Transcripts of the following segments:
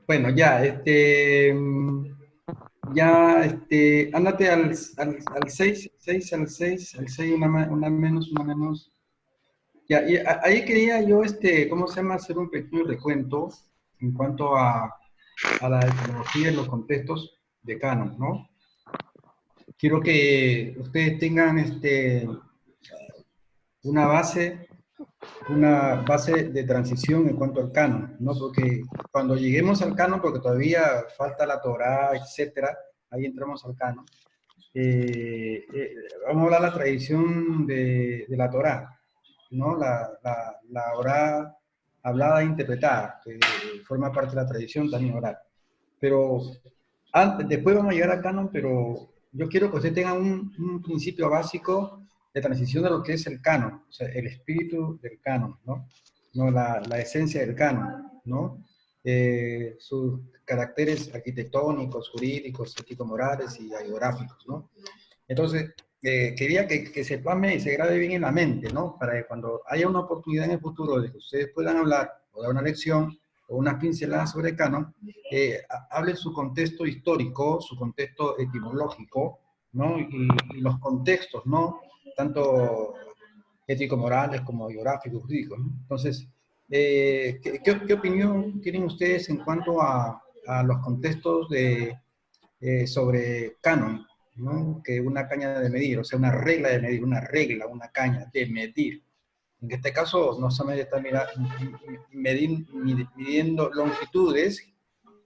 Bueno, ya, ándate al 6 al 6 al 6 una menos, una menos. Ya, y ahí quería yo, ¿cómo se llama? Hacer un pequeño recuento en cuanto a la etimología y los contextos de canon, ¿no? Quiero que ustedes tengan, una base, una base de transición en cuanto al canon, ¿no? Porque cuando lleguemos al canon, porque todavía falta la Torá, etcétera, ahí entramos al canon. Vamos a hablar de la tradición de la Torá, ¿no? La Orá hablada e interpretada, que forma parte de la tradición también oral. Pero después vamos a llegar al canon, pero yo quiero que usted tenga un principio básico de transición de lo que es el canon, o sea, el espíritu del canon, ¿no? No la esencia del canon, ¿no? Sus caracteres arquitectónicos, jurídicos, ético-morales y geográficos, ¿no? Entonces, quería que se plasme y se grabe bien en la mente, ¿no? Para que cuando haya una oportunidad en el futuro de que ustedes puedan hablar o dar una lección o unas pinceladas sobre canon, hable su contexto histórico, su contexto etimológico, ¿no? Y los contextos, ¿no? Tanto ético-morales como geográficos, jurídicos, ¿no? Entonces, ¿qué opinión tienen ustedes en cuanto a los contextos sobre canon, ¿no? Que una caña de medir, o sea, una regla de medir, una regla, una caña de medir. En este caso, no solamente está midiendo longitudes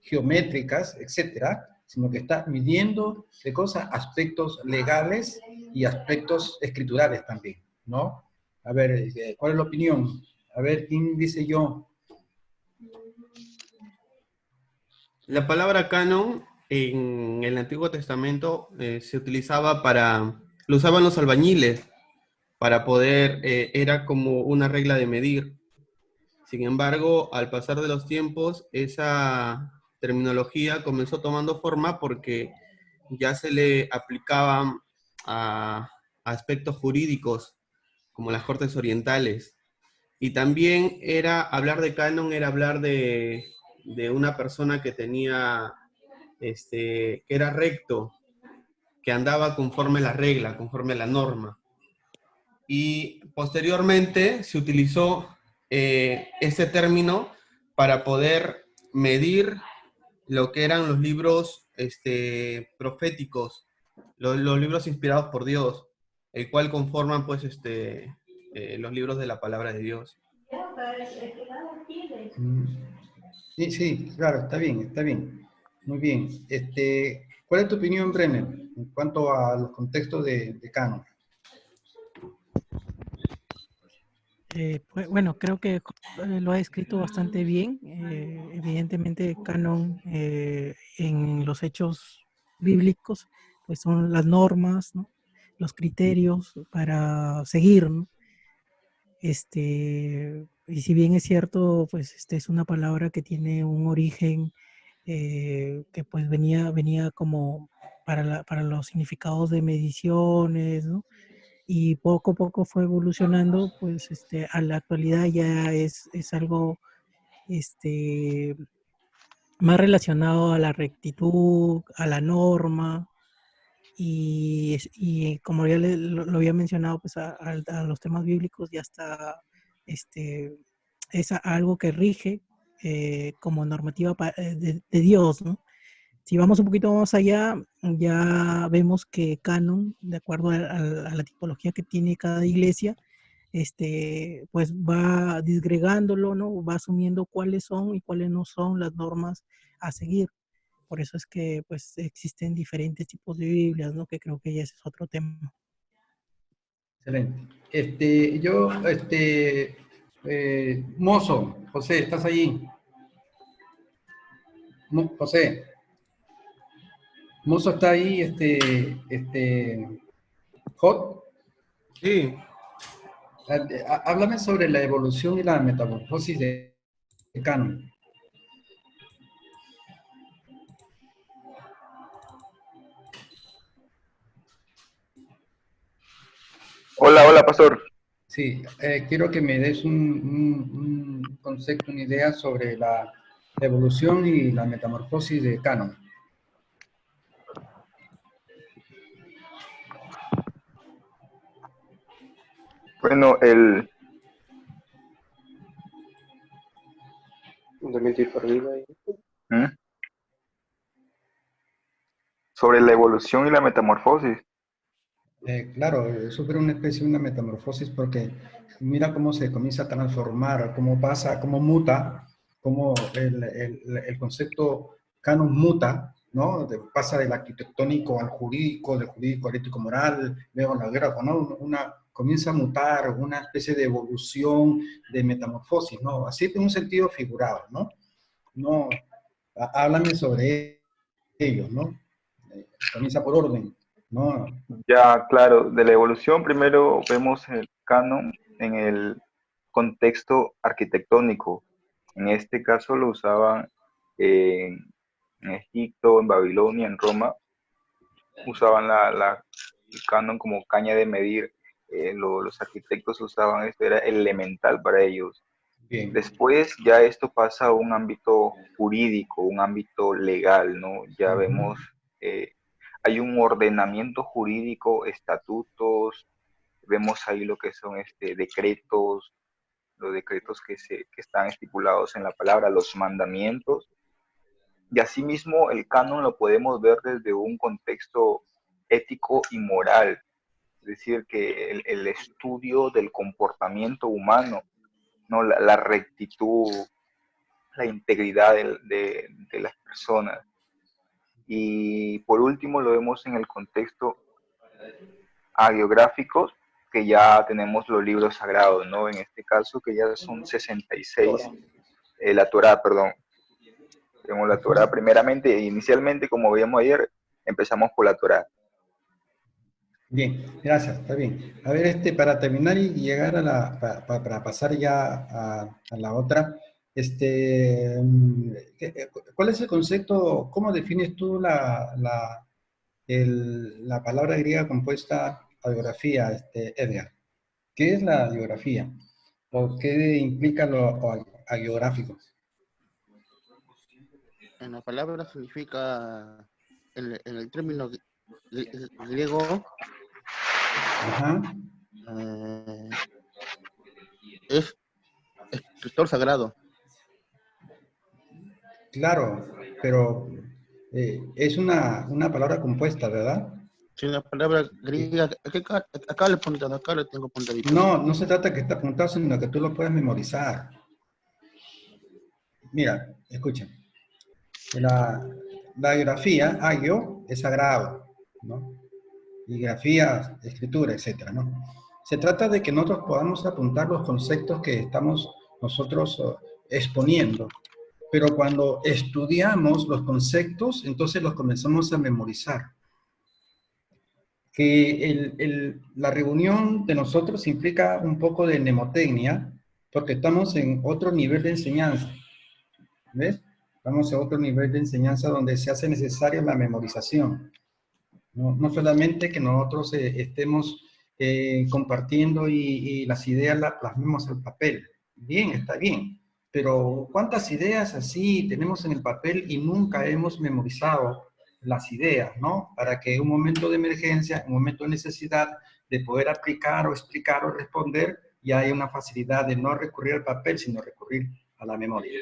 geométricas, etcétera, sino que está midiendo de cosas, aspectos legales y aspectos escriturales también, ¿no? A ver, ¿cuál es la opinión? A ver, ¿quién dice yo? La palabra canon en el Antiguo Testamento se utilizaba lo usaban los albañiles para poder, era como una regla de medir. Sin embargo, al pasar de los tiempos, esa terminología comenzó tomando forma porque ya se le aplicaban a aspectos jurídicos, como las cortes orientales. Y también hablar de canon, era hablar de una persona que tenía, que era recto, que andaba conforme la regla, conforme la norma. Y posteriormente se utilizó este término para poder medir lo que eran los libros proféticos, los libros inspirados por Dios, el cual conforman pues los libros de la palabra de Dios. Sí, sí, claro, está bien, está bien. Muy bien. ¿Cuál es tu opinión, Brenner, en cuanto a los contextos de canon? Pues, bueno, creo que lo ha escrito bastante bien. Evidentemente, canon en los hechos bíblicos, pues son las normas, ¿no? Los criterios para seguir, ¿no? Y si bien es cierto, pues es una palabra que tiene un origen que pues venía como para los significados de mediciones, ¿no? Y poco a poco fue evolucionando, pues a la actualidad ya es algo este, más relacionado a la rectitud, a la norma, y como ya lo había mencionado, pues a los temas bíblicos ya está, este, es algo que rige como normativa de Dios, ¿no? Si vamos un poquito más allá, ya vemos que canon, de acuerdo a la tipología que tiene cada iglesia, pues va disgregándolo, ¿no? Va asumiendo cuáles son y cuáles no son las normas a seguir. Por eso es que pues existen diferentes tipos de Biblias, ¿no? Que creo que ya ese es otro tema. Excelente. Mozo, José, ¿estás allí? José, Mozo está ahí, Hot. Sí, Háblame sobre la evolución y la metamorfosis de canon. Hola, hola, pastor. Sí, quiero que me des un concepto, una idea sobre La evolución y la metamorfosis de Canon. Bueno, ¿Mm? Sobre la evolución y la metamorfosis. Claro, sufre una especie de una metamorfosis porque mira cómo se comienza a transformar, cómo pasa, cómo muta, cómo el concepto canon muta, ¿no? Pasa del arquitectónico al jurídico, del jurídico al ético-moral, luego la guerra, ¿no? Comienza a mutar, una especie de evolución, de metamorfosis, ¿no? Así en un sentido figurado, ¿no? No, háblame sobre ello, ¿no? Comienza por orden, ¿no? Ya, claro, de la evolución primero vemos el canon en el contexto arquitectónico. En este caso lo usaban en Egipto, en Babilonia, en Roma. Usaban el canon como caña de medir. Los arquitectos usaban esto, era elemental para ellos. Bien. Después ya esto pasa a un ámbito jurídico, un ámbito legal, ¿no? Ya vemos, hay un ordenamiento jurídico, estatutos, vemos ahí lo que son decretos, los decretos que están estipulados en la palabra, los mandamientos. Y asimismo el canon lo podemos ver desde un contexto ético y moral, es decir, que el estudio del comportamiento humano, ¿no? La rectitud, la integridad de las personas. Y por último lo vemos en el contexto hagiográfico, que ya tenemos los libros sagrados, ¿no? En este caso que ya son 66, la Torá, perdón. Tenemos la Torá primeramente, inicialmente, como veíamos ayer, empezamos por la Torá. Bien, gracias, está bien. A ver, para terminar y llegar para pasar ya a la otra, ¿cuál es el concepto, cómo defines tú la palabra griega compuesta hagiografía, Edgar? ¿Qué es la hagiografía? ¿O qué implica lo hagiográfico? En la palabra significa, en el término griego, Ajá, es escritor sagrado. claro, pero es una palabra compuesta, ¿verdad? Si una palabra griega, acá le apuntado, acá le tengo apuntadito. No, no se trata que esté apuntado, sino que tú lo puedas memorizar. Mira, escuchen. La grafía, agio, es sagrado, ¿no? Y grafía, escritura, etcétera, ¿no? Se trata de que nosotros podamos apuntar los conceptos que estamos nosotros exponiendo. Pero cuando estudiamos los conceptos, entonces los comenzamos a memorizar. Que la reunión de nosotros implica un poco de mnemotecnia, porque estamos en otro nivel de enseñanza. ¿Ves? Estamos a otro nivel de enseñanza donde se hace necesaria la memorización. No solamente que nosotros estemos compartiendo y las ideas las plasmemos al papel. Bien, está bien. Pero ¿cuántas ideas así tenemos en el papel y nunca hemos memorizado las ideas, ¿no? Para que en un momento de emergencia, en un momento de necesidad de poder aplicar o explicar o responder, ya haya una facilidad de no recurrir al papel, sino recurrir a la memoria.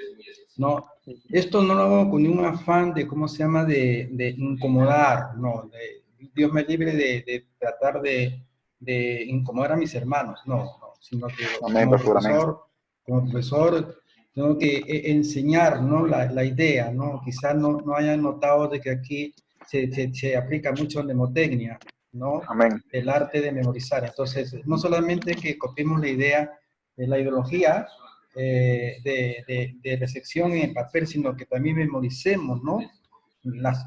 No, esto no lo hago con ningún afán de, ¿cómo se llama?, de incomodar, no, Dios me libre de tratar de incomodar a mis hermanos, no, sino que Amén, pastor, amén. Como profesor tengo que enseñar, ¿no?, la idea, ¿no? Quizás no hayan notado de que aquí se aplica mucho mnemotecnia, ¿no? Amén. El arte de memorizar. Entonces, no solamente que copiemos la idea de la ideología, de recepción en el papel, sino que también memoricemos, ¿no?, las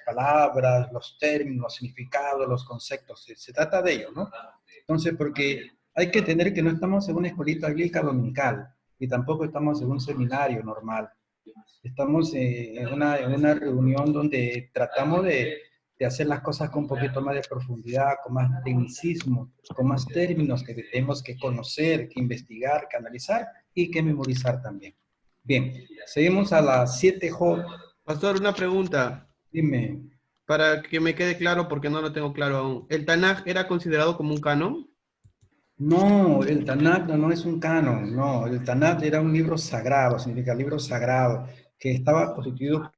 palabras, los términos, los significados, los conceptos. Se trata de ello, ¿no? Entonces, porque hay que entender que no estamos en una escuelita bíblica dominical y tampoco estamos en un seminario normal. Estamos en una reunión donde tratamos de hacer las cosas con un poquito más de profundidad, con más tecnicismo, con más términos que tenemos que conocer, que investigar, que analizar y que memorizar también. Bien, seguimos a las 7J. Pastor, una pregunta, Dime. para que me quede claro porque no lo tengo claro aún. ¿El Tanaj era considerado como un canon? No, el Tanakh no es un canon, no. El Tanakh era un libro sagrado, significa libro sagrado, que estaba constituido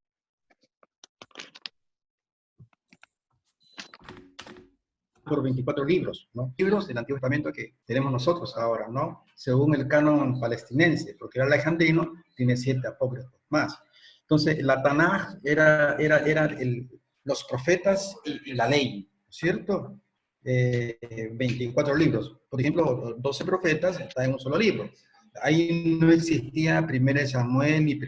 por 24 libros, ¿no? Libros del Antiguo Testamento que tenemos nosotros ahora, ¿no? Según el canon palestinense, porque el alejandrino tiene 7 apócrifos más. Entonces, la Tanaj era los profetas y la ley, ¿cierto? 24 libros. Por ejemplo, 12 profetas están en un solo libro. Ahí no existía primera de Samuel, ni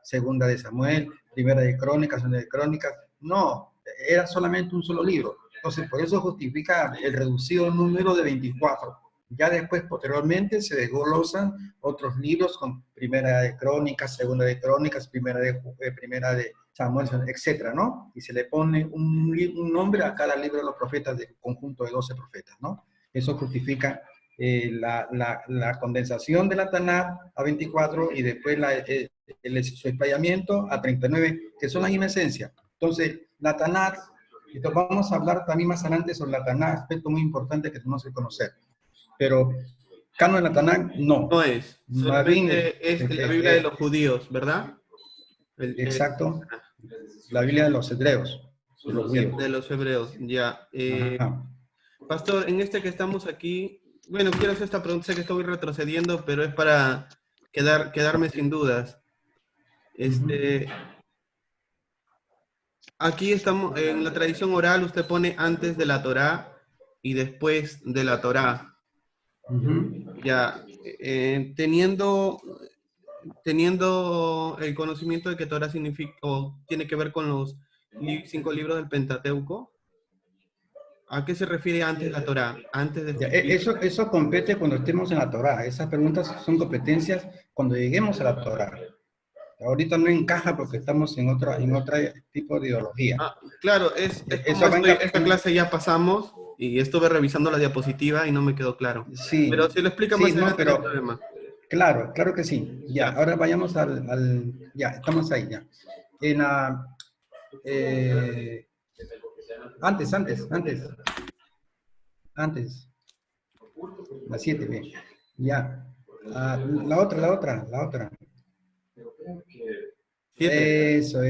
segunda de Samuel, primera de Crónicas, segunda de Crónicas. No, era solamente un solo libro. Entonces, por eso justifica el reducido número de 24. Ya después, posteriormente, se desglosan otros libros con primera de Crónicas, segunda de Crónicas, primera de Samuel, etcétera, ¿no? Y se le pone un nombre a cada libro de los profetas del conjunto de 12 profetas, ¿no? Eso justifica la condensación de la Tanakh a 24 y después su explayamiento a 39, que son la misma esencia. Entonces, la Tanakh, y vamos a hablar también más adelante sobre la Tanakh, aspecto muy importante que tenemos que conocer. Pero canon de la Tanakh, no. No es, solamente es la Biblia de los judíos, ¿verdad? Exacto, la Biblia de los hebreos. De los hebreos, ya. Pastor, en este que estamos aquí, bueno, quiero hacer esta pregunta, sé que estoy retrocediendo, pero es para quedarme sin dudas. Aquí estamos, en la tradición oral usted pone antes de la Torá y después de la Torá. Ya, teniendo el conocimiento de que Torá significa, o tiene que ver con los 5 libros del Pentateuco, ¿a qué se refiere antes de la Torá? Antes de eso compete cuando estemos en la Torá. Esas preguntas son competencias cuando lleguemos a la Torá. Ahorita no encaja porque estamos en otro tipo de ideología. Claro, esta clase ya pasamos y estuve revisando la diapositiva y no me quedó claro. Sí. Pero si lo explica más adelante, no hay problema. Claro que sí. Ya, ahora vayamos ya, estamos ahí ya. En antes. La 7, bien. Ya. La otra. Eso,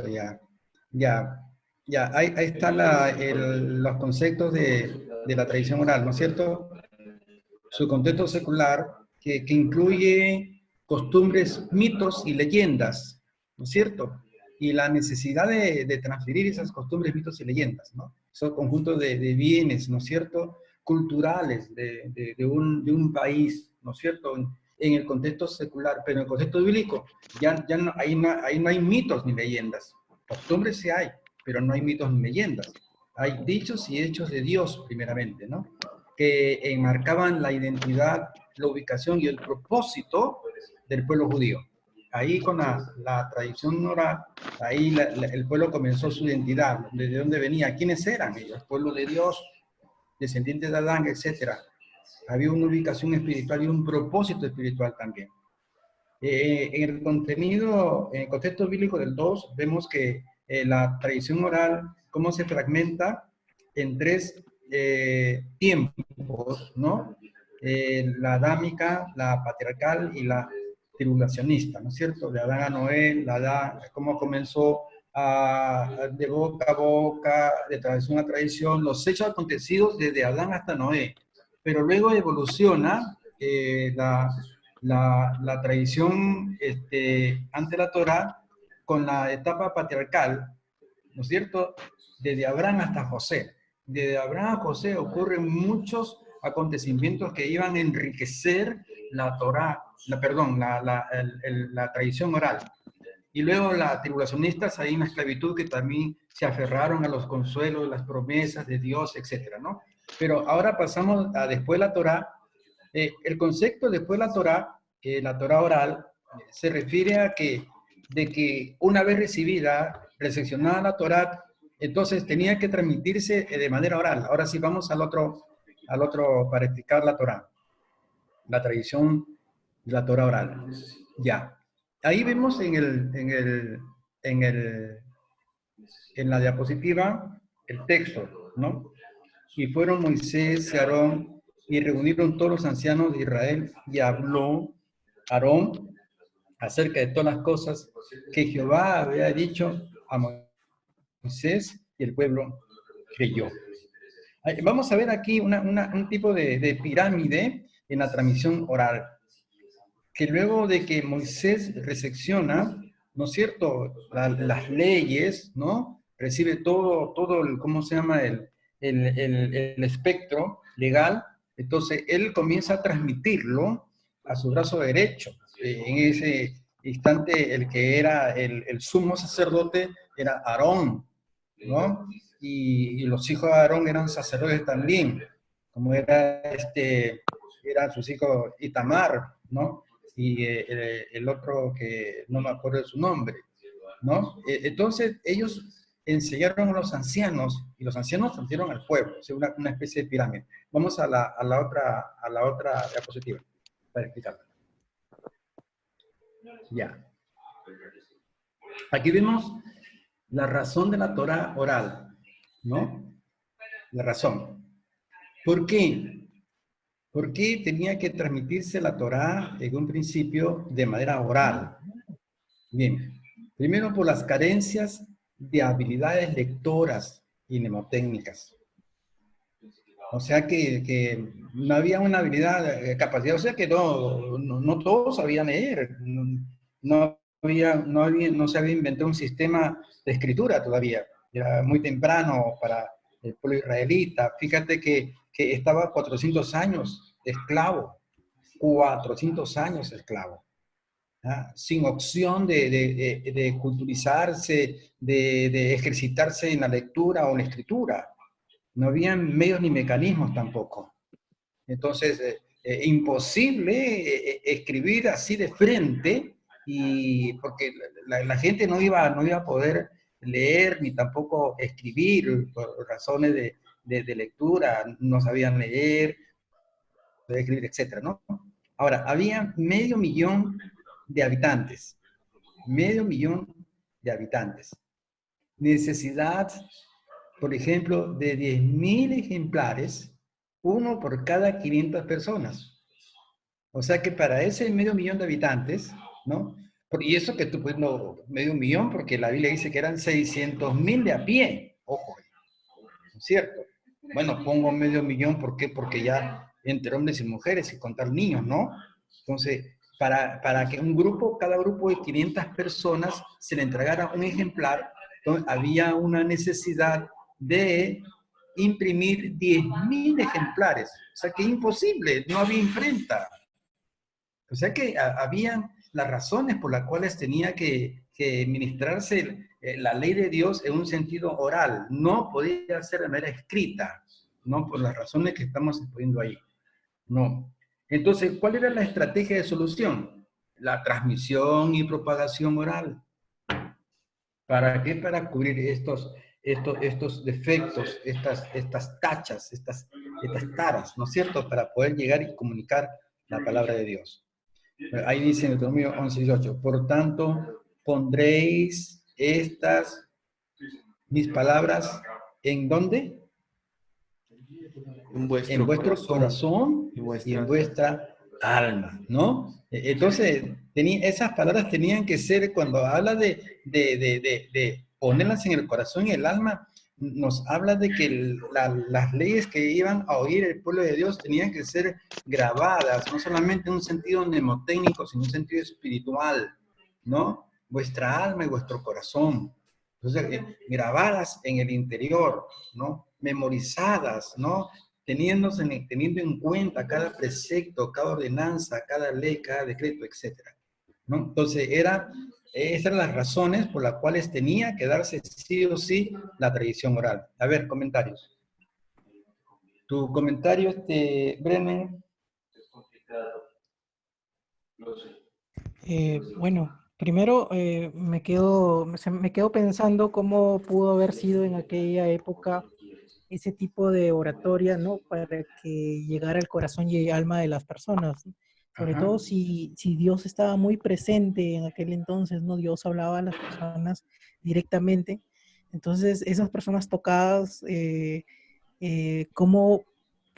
ya. Ya, ahí están los conceptos de la tradición oral, ¿no es cierto? Su contexto secular, que incluye costumbres, mitos y leyendas, ¿no es cierto? Y la necesidad de transferir esas costumbres, mitos y leyendas, ¿no? Esos conjuntos de bienes, ¿no es cierto?, culturales de un país, ¿no es cierto?, en el contexto secular, pero en el contexto bíblico, ahí no hay mitos ni leyendas. Costumbres sí hay, pero no hay mitos ni leyendas. Hay dichos y hechos de Dios, primeramente, ¿no?, que enmarcaban la identidad, la ubicación y el propósito del pueblo judío. Ahí con la tradición oral, ahí el pueblo comenzó su identidad, de dónde venía, quiénes eran ellos, pueblo de Dios, descendientes de Adán, etc. Había una ubicación espiritual y un propósito espiritual también. En el contenido, en el contexto bíblico del 2, vemos que la tradición oral, cómo se fragmenta en 3 tiempos, ¿no? La adámica, la patriarcal y la tribulacionista, ¿no es cierto? De Adán a Noé, cómo comenzó de boca a boca, de tradición a tradición, los hechos acontecidos desde Adán hasta Noé. Pero luego evoluciona la tradición ante la Torá con la etapa patriarcal, ¿no es cierto? Desde Abraham hasta José. Desde Abraham a José ocurren muchos acontecimientos que iban a enriquecer la Torá, la tradición oral. Y luego las tribulacionistas, hay una esclavitud que también se aferraron a los consuelos, las promesas de Dios, etcétera, ¿no? Pero ahora pasamos a después de la Torá. El concepto después de la Torá oral, se refiere a de que una vez recibida, recepcionada la Torá, entonces tenía que transmitirse de manera oral. Ahora sí vamos al otro para explicar la Torá, la tradición de la Torá oral. Ya. Ahí vemos en la diapositiva el texto, ¿no? Y fueron Moisés y Aarón y reunieron todos los ancianos de Israel y habló Aarón acerca de todas las cosas que Jehová había dicho a Moisés y el pueblo creyó. Vamos a ver aquí un tipo de pirámide en la transmisión oral, que luego de que Moisés recepciona, ¿no es cierto?, las leyes, recibe todo el, ¿cómo se llama?, el espectro legal, entonces él comienza a transmitirlo a su brazo derecho. En ese instante, el que era el sumo sacerdote era Aarón, ¿no? Y los hijos de Aarón eran sacerdotes también, como eran sus hijos Itamar, ¿no? Y el otro que no me acuerdo de su nombre, ¿no? Entonces ellos enseñaron a los ancianos y los ancianos transmitieron al pueblo, o sea, una especie de pirámide. Vamos a la otra diapositiva para explicarla. Ya. Aquí vemos la razón de la Torah oral, ¿no? La razón. ¿Por qué? ¿Por qué tenía que transmitirse la Torah en un principio de manera oral? Bien, primero por las carencias de habilidades lectoras y mnemotécnicas. O sea que no había una habilidad, capacidad, o sea que no todos sabían leer, no se había inventado un sistema de escritura todavía, era muy temprano para el pueblo israelita. Fíjate que estaba 400 años esclavo, 400 años esclavo. ¿Ah? Sin opción de culturizarse, de ejercitarse en la lectura o en la escritura. No habían medios ni mecanismos tampoco. Entonces, imposible escribir así de frente, y porque la gente no iba a poder leer ni tampoco escribir por razones de lectura, no sabían leer, escribir, etcétera, ¿no? Ahora, había 500,000 de habitantes, 500,000 de habitantes. Necesidad, por ejemplo, de 10,000 ejemplares, uno por cada 500 personas. O sea que para ese 500,000 de habitantes, ¿no? Y eso que tú, pues, no, 500,000, porque la Biblia dice que eran 600,000 de a pie. Ojo, ¿no es cierto? Bueno, pongo 500,000, ¿por qué? Porque ya entre hombres y mujeres y contar niños, ¿no? Entonces, para que cada grupo de 500 personas se le entregara un ejemplar, entonces había una necesidad de imprimir 10,000 ejemplares. O sea que imposible, no había imprenta. O sea que habían las razones por las cuales tenía que ministrarse la ley de Dios en un sentido oral. No podía ser de manera escrita, no por las razones que estamos exponiendo ahí. No. Entonces, ¿cuál era la estrategia de solución? La transmisión y propagación oral. ¿Para qué? Para cubrir estos defectos, estas tachas, estas taras, ¿no es cierto? Para poder llegar y comunicar la palabra de Dios. Ahí dice en Deuteronomio 11:18, por tanto, pondréis mis palabras, ¿en dónde? En vuestro, En vuestro corazón y en vuestra alma, ¿no? Entonces, esas palabras tenían que ser, cuando habla de ponerlas en el corazón y el alma, nos habla de que las leyes que iban a oír el pueblo de Dios tenían que ser grabadas, no solamente en un sentido mnemotécnico, sino en un sentido espiritual, ¿no? Vuestra alma y vuestro corazón. Entonces, grabadas en el interior, ¿no? Memorizadas, ¿no? Teniendo en cuenta cada precepto, cada ordenanza, cada ley, cada decreto, etc. ¿No? Entonces, esas eran las razones por las cuales tenía que darse sí o sí la tradición oral. A ver, comentarios. Tu comentario, Bremen. Bueno, primero me quedo pensando cómo pudo haber sido en aquella época ese tipo de oratoria, ¿no? Para que llegara al corazón y alma de las personas, ¿no? sobre Ajá. todo si Dios estaba muy presente en aquel entonces, ¿no? Dios hablaba a las personas directamente. Entonces, esas personas tocadas, ¿cómo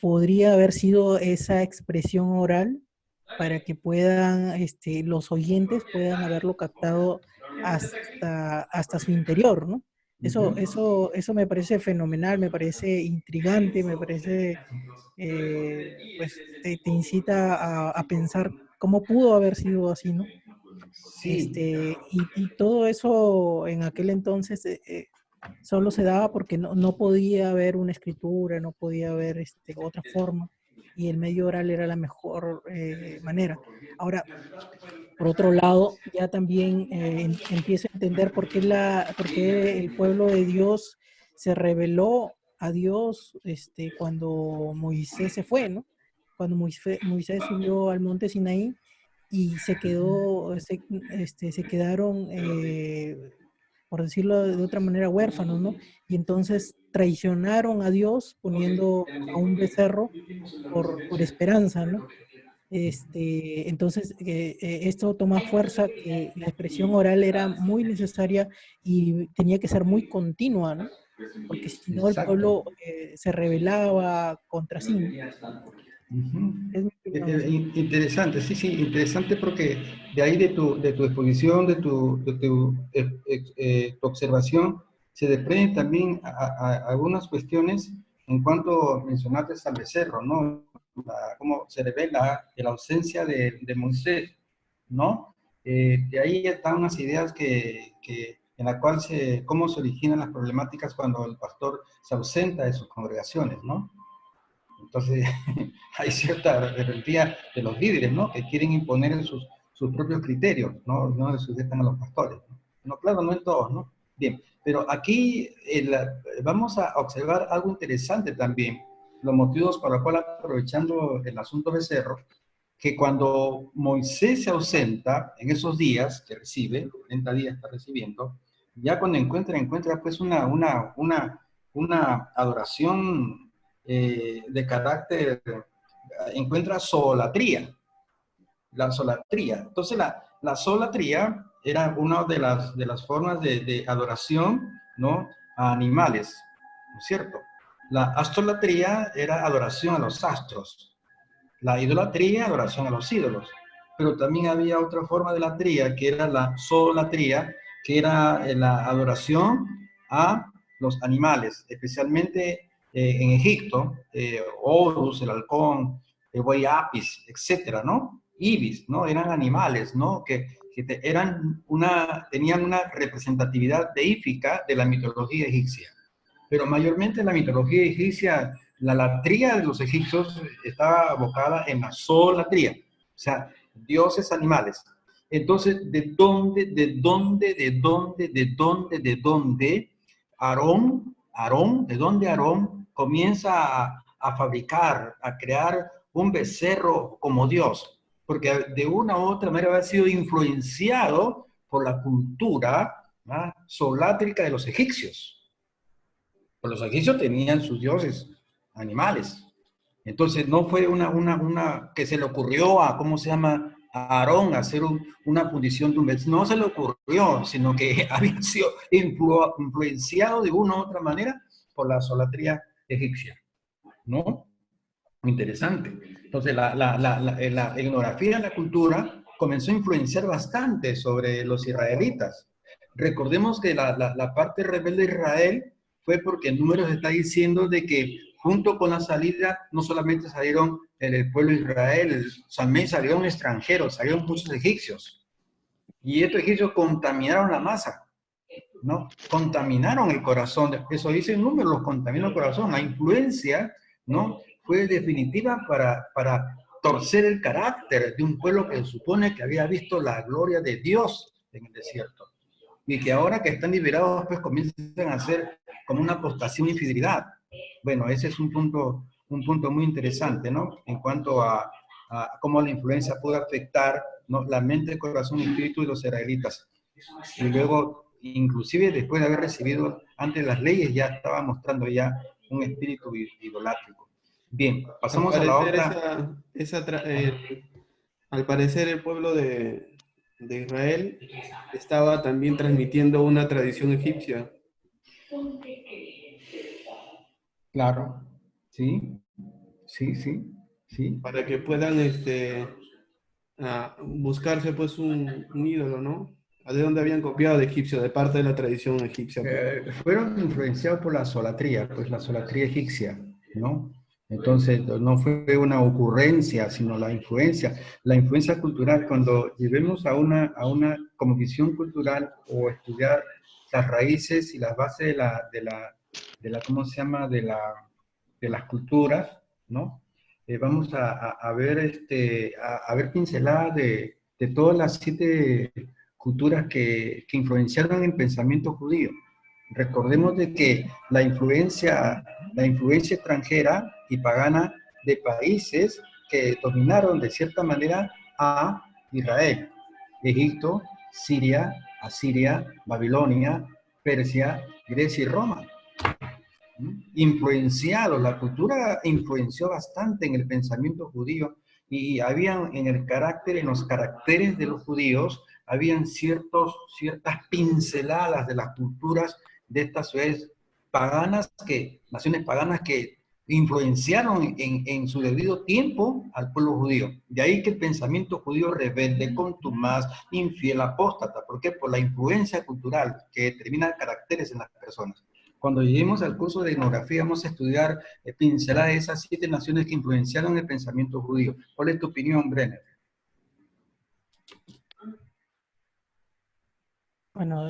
podría haber sido esa expresión oral para que puedan, los oyentes puedan haberlo captado hasta su interior, ¿no? Eso me parece fenomenal, me parece intrigante, me parece, pues te incita a pensar cómo pudo haber sido así, ¿no? Sí, Y todo eso en aquel entonces solo se daba porque no podía haber una escritura, no podía haber otra forma, y el medio oral era la mejor manera. Ahora, por otro lado, ya también empiezo a entender por qué el pueblo de Dios se rebeló a Dios cuando Moisés se fue, ¿no? Cuando Moisés subió al monte Sinaí y se quedaron, por decirlo de otra manera, huérfanos, ¿no? Y entonces traicionaron a Dios poniendo a un becerro por esperanza, ¿no? Entonces, esto toma fuerza, que la expresión oral era muy necesaria y tenía que ser muy continua, ¿no? Porque si no el exacto. pueblo se rebelaba contra sí, ¿no? Ujú. Es mi opinión esa. Interesante, sí, sí, interesante porque de ahí de tu exposición, tu observación, se desprenden también algunas cuestiones en cuanto mencionaste al becerro, ¿no? Cómo se revela la ausencia de Moisés, ¿no? De ahí están unas ideas en la cual cómo se originan las problemáticas cuando el pastor se ausenta de sus congregaciones, ¿no? Entonces, hay cierta rebeldía de los líderes, ¿no? Que quieren imponer sus propios criterios, ¿no? No le sujetan a los pastores, ¿no? No, claro, no en todos, ¿no? Bien, pero aquí vamos a observar algo interesante también, los motivos por los cuales, aprovechando el asunto becerro, que cuando Moisés se ausenta, en esos días que recibe, 40 días está recibiendo, ya cuando encuentra pues una adoración de carácter, encuentra solatría, la solatría. Entonces la solatría era una de las formas de adoración, ¿no? A animales, ¿no es cierto? La astolatría era adoración a los astros. La idolatría, adoración a los ídolos. Pero también había otra forma de latría, que era la solatría, que era la adoración a los animales, especialmente en Egipto, Horus, el halcón, el buey apis, etcétera, ¿no? Ibis, ¿no? Eran animales, ¿no? Tenían una representatividad deífica de la mitología egipcia. Pero mayormente la mitología egipcia, la latría de los egipcios estaba abocada en la solatría, o sea, dioses animales. Entonces, ¿de dónde Aarón comienza a fabricar, a crear un becerro como Dios? Porque de una u otra manera ha sido influenciado por la cultura, ¿no?, solátrica de los egipcios. Pues los egipcios tenían sus dioses animales. Entonces no fue una que se le ocurrió a, ¿cómo se llama?, a Aarón hacer una fundición de un becerro. No se le ocurrió, sino que había sido influenciado de una u otra manera por la solatría egipcia, ¿no? Interesante. Entonces la etnografía, la cultura, comenzó a influenciar bastante sobre los israelitas. Recordemos que la parte rebelde de Israel fue porque en Números está diciendo de que junto con la salida no solamente salieron el pueblo de Israel, también salieron extranjeros, salieron muchos egipcios. Y estos egipcios contaminaron la masa, ¿no? Contaminaron el corazón. Eso dice el número, los contaminó el corazón. La influencia, ¿no?, fue definitiva para torcer el carácter de un pueblo que se supone que había visto la gloria de Dios en el desierto. Y que ahora que están liberados, pues comienzan a hacer como una apostasía, una infidelidad. Bueno, ese es un punto muy interesante, ¿no? En cuanto a cómo la influencia puede afectar, ¿no?, la mente, el corazón y el espíritu de los israelitas. Y luego, inclusive después de haber recibido antes las leyes, ya estaba mostrando ya un espíritu idolátrico. Bien, Al pasamos a la parecer otra. al parecer el pueblo de Israel estaba también transmitiendo una tradición egipcia. Claro, sí, sí, sí, sí. Para que puedan buscarse pues un ídolo, ¿no? ¿De dónde habían copiado de egipcio? De parte de la tradición egipcia, pues. Fueron influenciados por la solatría, pues la solatría egipcia, ¿no? Entonces, no fue una ocurrencia, sino la influencia cultural. Cuando llevemos a una como visión cultural o estudiar las raíces y las bases ¿cómo se llama? De las culturas, ¿no? Vamos a ver, a ver pinceladas de todas las 7 culturas que influenciaron el pensamiento judío. Recordemos de que la influencia extranjera y pagana de países que dominaron de cierta manera a Israel, Egipto, Siria, Asiria, Babilonia, Persia, Grecia y Roma. Influenciado, la cultura influenció bastante en el pensamiento judío y habían en el carácter, en los caracteres de los judíos, habían ciertas pinceladas de las culturas de estas ciudades paganas, naciones paganas que influenciaron en su debido tiempo al pueblo judío. De ahí que el pensamiento judío rebelde, contumaz, infiel, apóstata. ¿Por qué? Por la influencia cultural que determina caracteres en las personas. Cuando lleguemos al curso de etnografía, vamos a estudiar pinceladas de esas 7 naciones que influenciaron el pensamiento judío. ¿Cuál es tu opinión, Brenner? Bueno,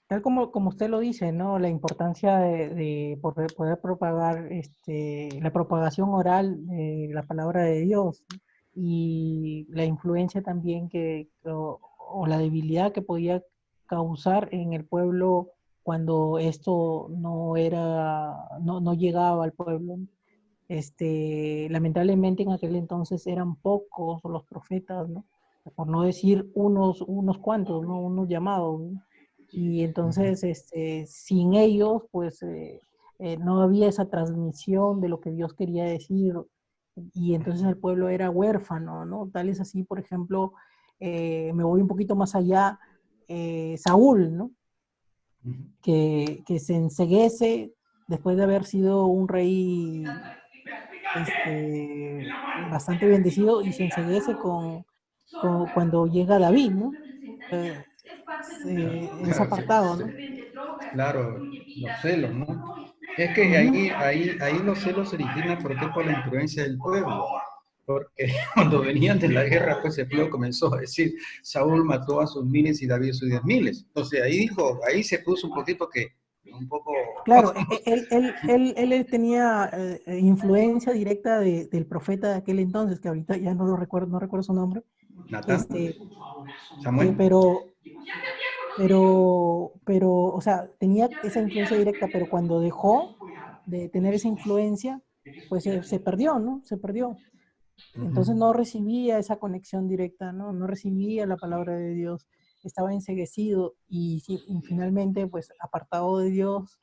tal como usted lo dice, ¿no? La importancia de poder propagar la propagación oral de la palabra de Dios, ¿no? Y la influencia también o la debilidad que podía causar en el pueblo cuando esto no llegaba al pueblo. Lamentablemente en aquel entonces eran pocos los profetas, ¿no? Por no decir unos cuantos, ¿no? Unos llamados, ¿no? Y entonces, sin ellos, pues no había esa transmisión de lo que Dios quería decir, y entonces el pueblo era huérfano, ¿no? Tal es así, por ejemplo, me voy un poquito más allá, Saúl, ¿no? Que se enceguece después de haber sido un rey bastante bendecido, y se enceguece cuando llega David, ¿no? Eh, es Claro, apartado, ¿no? claro, los celos, ¿no? Es que Ujú. ahí los celos se originan porque por la influencia del pueblo. Porque cuando venían de la guerra, pues el pueblo comenzó a decir, Saúl mató a sus miles y David a sus 10.000. Entonces ahí se puso un poco. Claro, él tenía influencia directa del profeta de aquel entonces, que ahorita ya no lo recuerdo, no recuerdo su nombre, Natán, este, Samuel. o sea, tenía esa influencia directa, pero cuando dejó de tener esa influencia, pues se perdió, ¿no? Se perdió. Entonces no recibía esa conexión directa, ¿no? No recibía la palabra de Dios, estaba enceguecido y finalmente, pues apartado de Dios,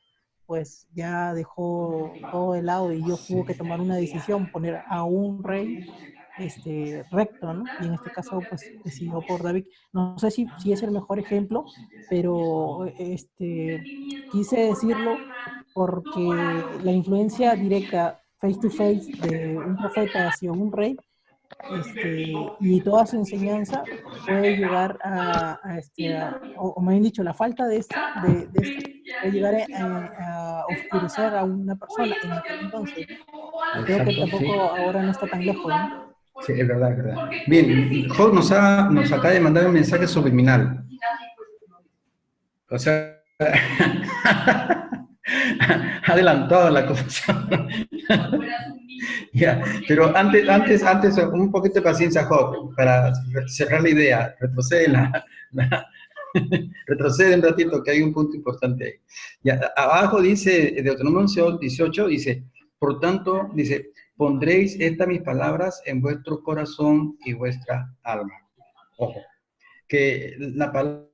pues ya dejó todo de lado y Dios tuvo que tomar una decisión, poner a un rey recto, ¿no? Y en este caso, pues decidió por David. No sé si es el mejor ejemplo, pero quise decirlo porque la influencia directa, face to face, de un profeta hacia un rey, y toda su enseñanza puede llegar o me han dicho, la falta de esta puede llegar a oscurecer a una persona en aquel entonces, ¿no? Y creo que Exacto, sí. tampoco ahora no está tan lejos, ¿no? Sí, es verdad, es verdad. Bien, Job nos acaba de mandar un mensaje subliminal. O sea, ha adelantado la conversación. Ya, pero antes, un poquito de paciencia, Job, para cerrar la idea. Retrocede un ratito, que hay un punto importante ahí. Ya, abajo dice, Deuteronomio 18, dice, por tanto, dice, pondréis estas mis palabras en vuestro corazón y vuestra alma. Ojo, que la palabra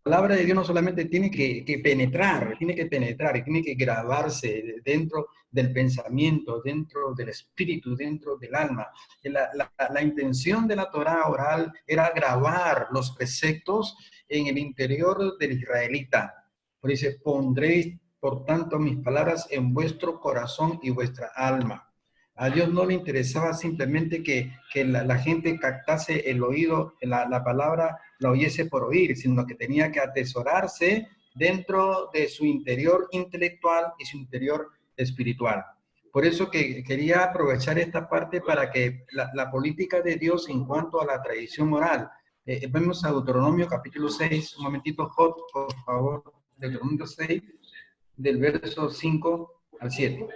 palabra de Dios no solamente tiene que penetrar, tiene que grabarse dentro del pensamiento, dentro del espíritu, dentro del alma. La intención de la Torá oral era grabar los preceptos en el interior del israelita. Por eso dice, pondréis por tanto mis palabras en vuestro corazón y vuestra alma. A Dios no le interesaba simplemente que la gente captase el oído, la palabra la oyese por oír, sino que tenía que atesorarse dentro de su interior intelectual y su interior espiritual. Por eso que quería aprovechar esta parte para que la política de Dios en cuanto a la tradición oral. Vemos a Deuteronomio capítulo 6, un momentito, Jot, por favor, Deuteronomio 6, del verso 5 al 7.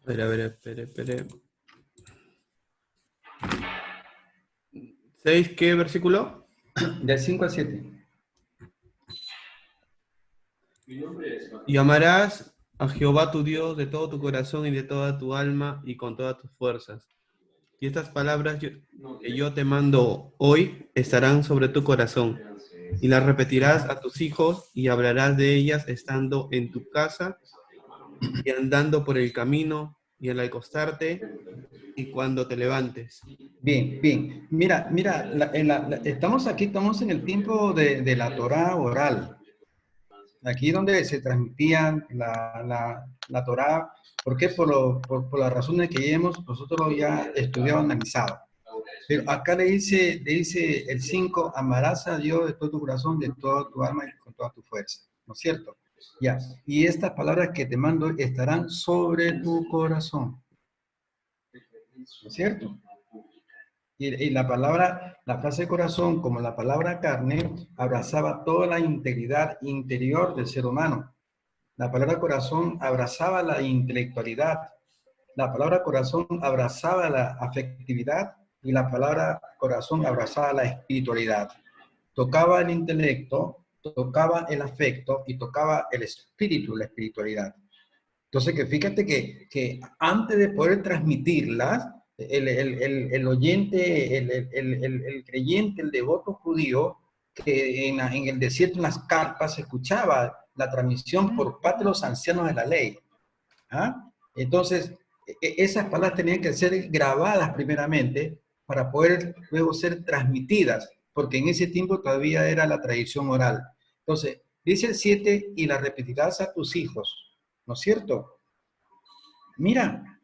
Espere. ¿6 qué versículo? Del 5 al 7. Y amarás a Jehová tu Dios de todo tu corazón y de toda tu alma y con todas tus fuerzas. Y estas palabras que yo te mando hoy estarán sobre tu corazón. Y las repetirás a tus hijos y hablarás de ellas estando en tu casa y andando por el camino y al acostarte y cuando te levantes. Bien. Mira, estamos en el tiempo de la Torá oral. Aquí donde se transmitía la Torá. ¿Por qué? Por las razones que nosotros ya estudiado, analizado. Pero acá le dice el 5, amarás a Dios de todo tu corazón, de toda tu alma y con toda tu fuerza. ¿No es cierto? Ya. Y estas palabras que te mando estarán sobre tu corazón. ¿No es cierto? Y la frase corazón, como la palabra carne, abrazaba toda la integridad interior del ser humano. La palabra corazón abrazaba la intelectualidad. La palabra corazón abrazaba la afectividad y la palabra corazón abrazaba la espiritualidad. Tocaba el intelecto, tocaba el afecto y tocaba el espíritu, la espiritualidad. Entonces, que fíjate que antes de poder transmitirlas, el oyente, el creyente, el devoto judío, que en el desierto, en las carpas, escuchaba la transmisión por parte de los ancianos de la ley. ¿Ah? Entonces, esas palabras tenían que ser grabadas primeramente para poder luego ser transmitidas, porque en ese tiempo todavía era la tradición oral. Entonces, dice el 7, y la repetirás a tus hijos, ¿no es cierto? Mira,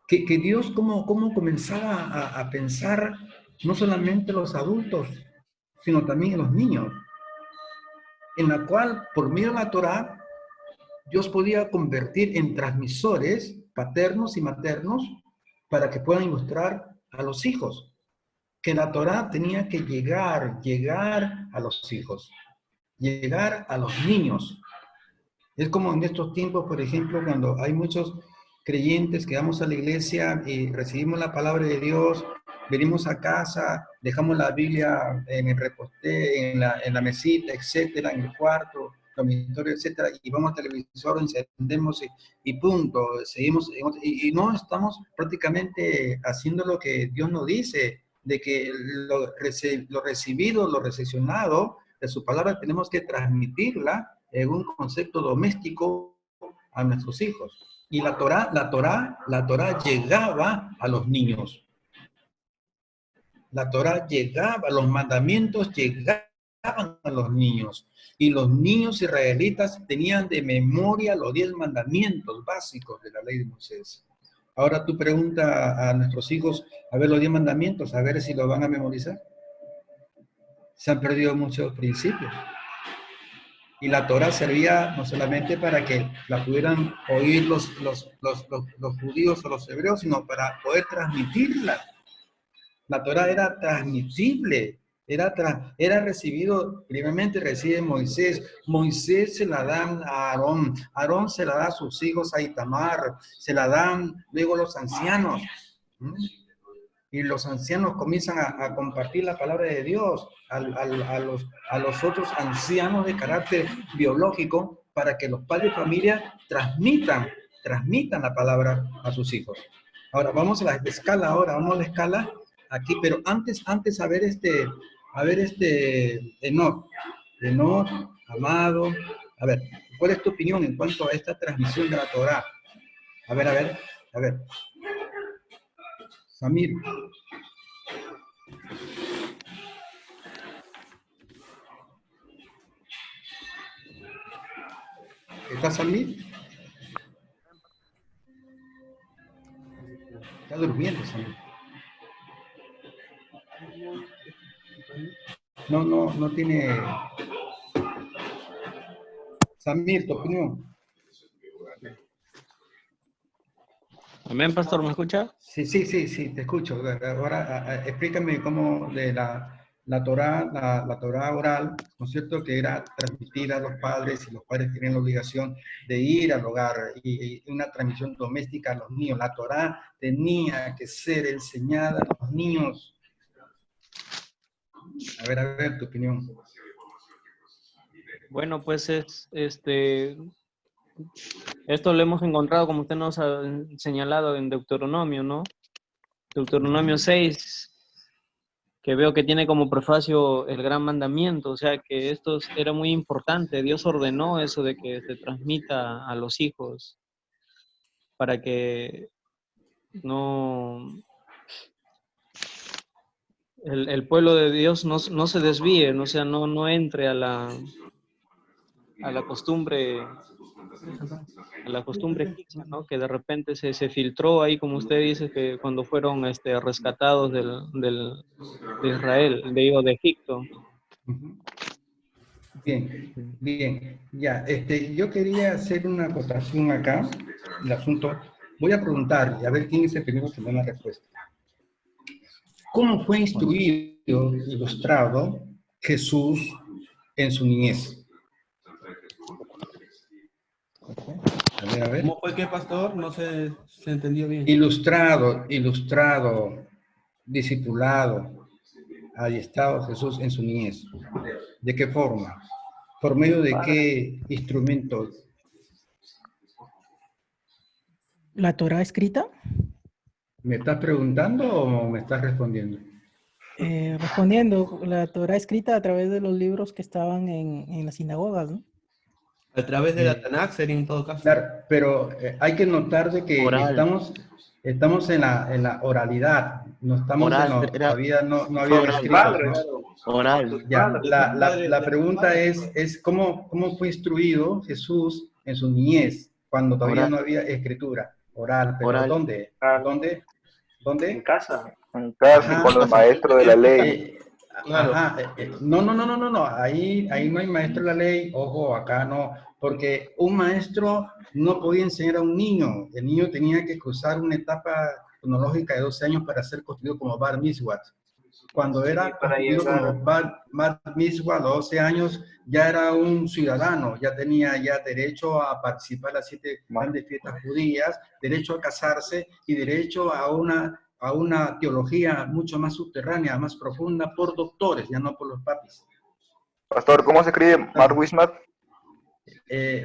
que Dios cómo comenzaba a pensar no solamente los adultos, sino también en los niños, en la cual, por medio de la Torá, Dios podía convertir en transmisores paternos y maternos para que puedan ilustrar a los hijos. Que la Torá tenía que llegar a los hijos, llegar a los niños. Es como en estos tiempos, por ejemplo, cuando hay muchos creyentes que vamos a la iglesia y recibimos la palabra de Dios, venimos a casa, dejamos la Biblia en el reposte, en la mesita, etcétera, en el cuarto, dormitorio, etcétera, y vamos al televisor, encendemos y punto, seguimos, y no estamos prácticamente haciendo lo que Dios nos dice, de que lo recibido, lo recepcionado de su palabra tenemos que transmitirla en un concepto doméstico a nuestros hijos. Y la Torá llegaba a los niños. La Torá llegaba, los mandamientos llegaban a los niños. Y los niños israelitas tenían de memoria los 10 mandamientos básicos de la ley de Moisés. Ahora tú preguntas a nuestros hijos, a ver los 10 mandamientos, a ver si lo van a memorizar. Se han perdido muchos principios. Y la Torá servía no solamente para que la pudieran oír los judíos o los hebreos, sino para poder transmitirla. La Torá era transmisible, era recibido, primeramente recibe Moisés. Moisés se la dan a Aarón, Aarón se la da a sus hijos, a Itamar, se la dan luego los ancianos. Y los ancianos comienzan a compartir la palabra de Dios a los otros ancianos de carácter biológico para que los padres de familia transmitan transmitan la palabra a sus hijos. Ahora, vamos a la escala vamos a la escala aquí, pero antes a ver Enoch, amado, a ver, ¿cuál es tu opinión en cuanto a esta transmisión de la Torá? A ver, Samir. ¿Estás Samir? Está durmiendo, Samir. No tiene... Samir, tu opinión. Amén, pastor, ¿me escucha? Sí, te escucho. Ahora explícame cómo de la Torá, la Torá oral, ¿no es cierto?, que era transmitida a los padres y los padres tienen la obligación de ir al hogar y una transmisión doméstica a los niños. La Torá tenía que ser enseñada a los niños. A ver, tu opinión. Bueno, pues esto lo hemos encontrado, como usted nos ha señalado, en Deuteronomio, ¿no? Deuteronomio 6, que veo que tiene como prefacio el gran mandamiento, o sea que esto era muy importante. Dios ordenó eso de que se transmita a los hijos para que no... El pueblo de Dios no se desvíe, o sea, no entre a la costumbre egipcia, ¿no? Que de repente se filtró ahí, como usted dice, que cuando fueron rescatados de Israel, de Egipto. Bien, ya, yo quería hacer una acotación acá, el asunto, voy a preguntar y a ver quién es el primero que me da la respuesta. ¿Cómo fue instruido, ilustrado Jesús en su niñez? A ver. ¿Cómo fue que, pastor? No se entendió bien. Ilustrado, discipulado, adiestrado Jesús en su niñez. ¿De qué forma? ¿Por medio de qué instrumentos? ¿La Torá escrita? ¿Me estás preguntando o me estás respondiendo? Respondiendo, la Torá escrita a través de los libros que estaban en las sinagogas, ¿no? A través de la Tanakh sería en todo caso. Claro, pero hay que notar de que estamos en la oralidad, no estamos todavía no había escritos, ¿no? Oral. Ya, la pregunta es ¿cómo fue instruido Jesús en su niñez, cuando todavía no había escritura oral? Pero Oral. ¿Dónde? En casa, con los maestros de la ley. No, ahí no hay maestro de la ley, ojo, acá no, porque un maestro no podía enseñar a un niño, el niño tenía que cruzar una etapa cronológica de 12 años para ser constituido como Bar Mitzvah. Cuando era constituido como Bar Mitzvah a los 12 años, ya era un ciudadano, ya tenía derecho a participar en las 7 grandes fiestas judías, derecho a casarse y derecho a una teología mucho más subterránea, más profunda, por doctores, ya no por los papis. Pastor, ¿cómo se escribe Bar Wismat?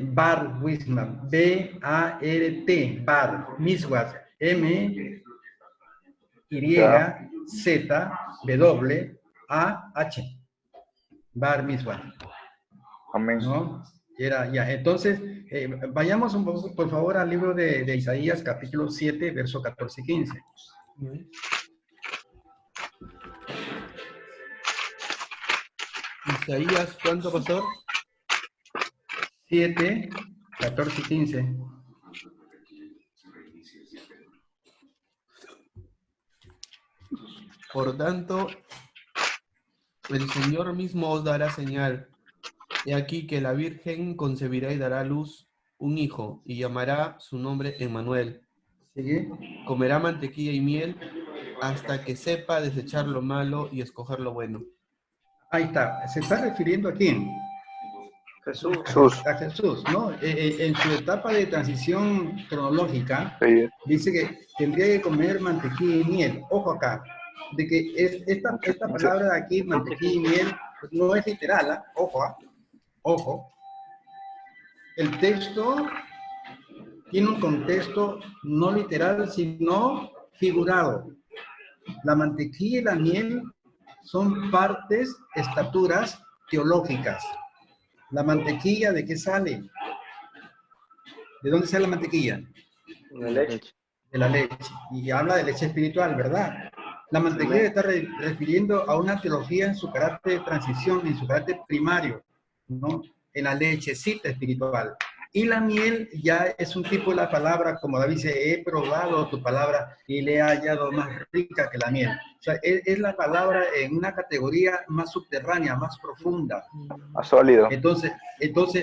Bar Wismat, B-A-R-T, Bar Mitzvah, M-Y-Z-W-A-H, Bar Mitzvah. Amén. ¿No? Ya. Entonces, vayamos un poco, por favor, al libro de Isaías, capítulo 7, verso 14 y 15. Isaías, ¿cuánto, pastor? 7, 14 y 15. Por tanto, el Señor mismo os dará señal. He aquí que la Virgen concebirá y dará a luz un hijo, y llamará su nombre Emmanuel. ¿Sigue? Comerá mantequilla y miel hasta que sepa desechar lo malo y escoger lo bueno. Ahí está. ¿Se está refiriendo a quién? Jesús. A Jesús, ¿no? En su etapa de transición cronológica, Sí. dice que tendría que comer mantequilla y miel. Ojo acá, de que esta palabra de aquí, mantequilla y miel, no es literal, Ojo. El texto tiene un contexto no literal, sino figurado. La mantequilla y la miel son partes, estaturas teológicas. La mantequilla, ¿de qué sale? ¿De dónde sale la mantequilla? La leche. De la leche. Y habla de leche espiritual, ¿verdad? La mantequilla está refiriendo a una teología en su carácter de transición, en su carácter primario, ¿no? En la lechecita espiritual. Y la miel ya es un tipo de la palabra, como David dice, he probado tu palabra y le he hallado más rica que la miel. O sea, es la palabra en una categoría más subterránea, más profunda. Más sólido. Entonces,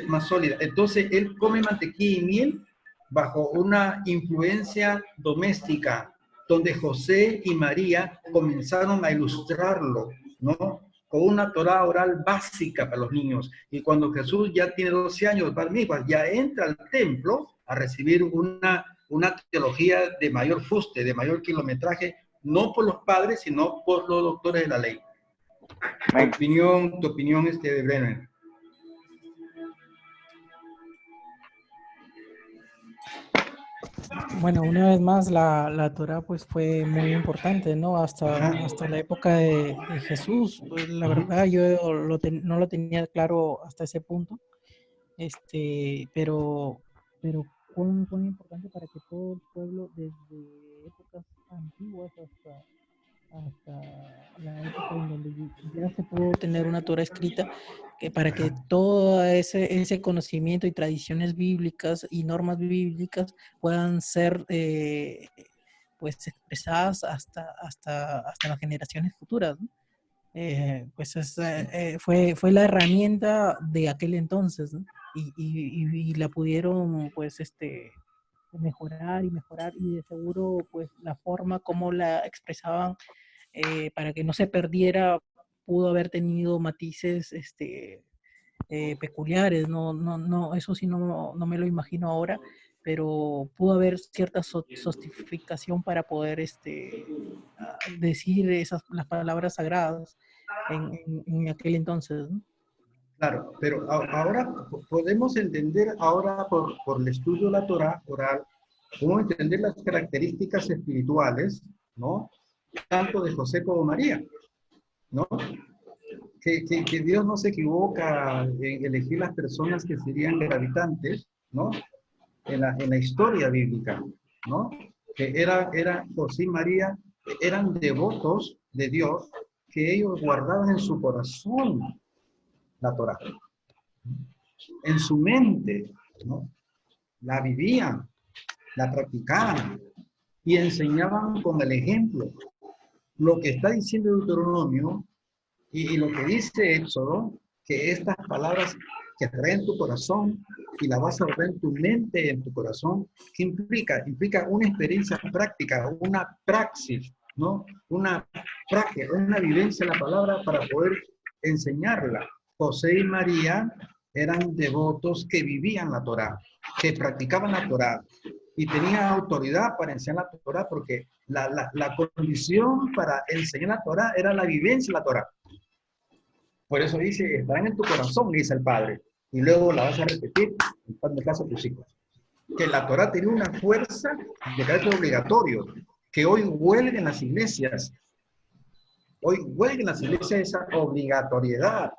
más sólida. Entonces, él come mantequilla y miel bajo una influencia doméstica, donde José y María comenzaron a ilustrarlo, ¿no? Con una Torá oral básica para los niños. Y cuando Jesús ya tiene 12 años, ya entra al templo a recibir una teología de mayor fuste, de mayor kilometraje, no por los padres, sino por los doctores de la ley. Tu opinión de Brenner. Bueno, una vez más, la Torá pues fue muy importante, ¿no? Hasta la época de Jesús. Pues, la verdad, yo no lo tenía claro hasta ese punto. Pero fue muy importante para que todo el pueblo, desde épocas antiguas hasta la época en donde ya se pudo tener una Torá escrita, que para que todo ese conocimiento y tradiciones bíblicas y normas bíblicas puedan ser pues expresadas hasta las generaciones futuras, ¿no? Pues fue la herramienta de aquel entonces, ¿no? Y la pudieron pues mejorar y de seguro pues la forma como la expresaban para que no se perdiera pudo haber tenido matices peculiares. No, eso sí no me lo imagino ahora, pero pudo haber cierta sofisticación para poder decir las palabras sagradas en aquel entonces, ¿no? Claro, pero ahora podemos entender ahora por el estudio de la Torá oral, podemos entender las características espirituales, ¿no? Tanto de José como María, ¿no? Que Dios no se equivoca en elegir las personas que serían gravitantes, ¿no? En la historia bíblica, ¿no? Que era José y María, eran devotos de Dios, que ellos guardaban en su corazón la Torá, en su mente, ¿no? La vivían, la practicaban y enseñaban con el ejemplo. Lo que está diciendo Deuteronomio y lo que dice Éxodo, que estas palabras que traen tu corazón y la vas a ver en tu mente, en tu corazón, ¿qué implica? Implica una experiencia práctica, una praxis, ¿no? Una práctica, una vivencia de la palabra para poder enseñarla. José y María eran devotos que vivían la Torá, que practicaban la Torá y tenían autoridad para enseñar la Torá porque la condición para enseñar la Torá era la vivencia de la Torá. Por eso dice, estarán en tu corazón, dice el Padre. Y luego la vas a repetir, en el caso de tus hijos. Que la Torá tenía una fuerza de carácter obligatorio, que hoy huelga en las iglesias. Hoy huelga en las iglesias esa obligatoriedad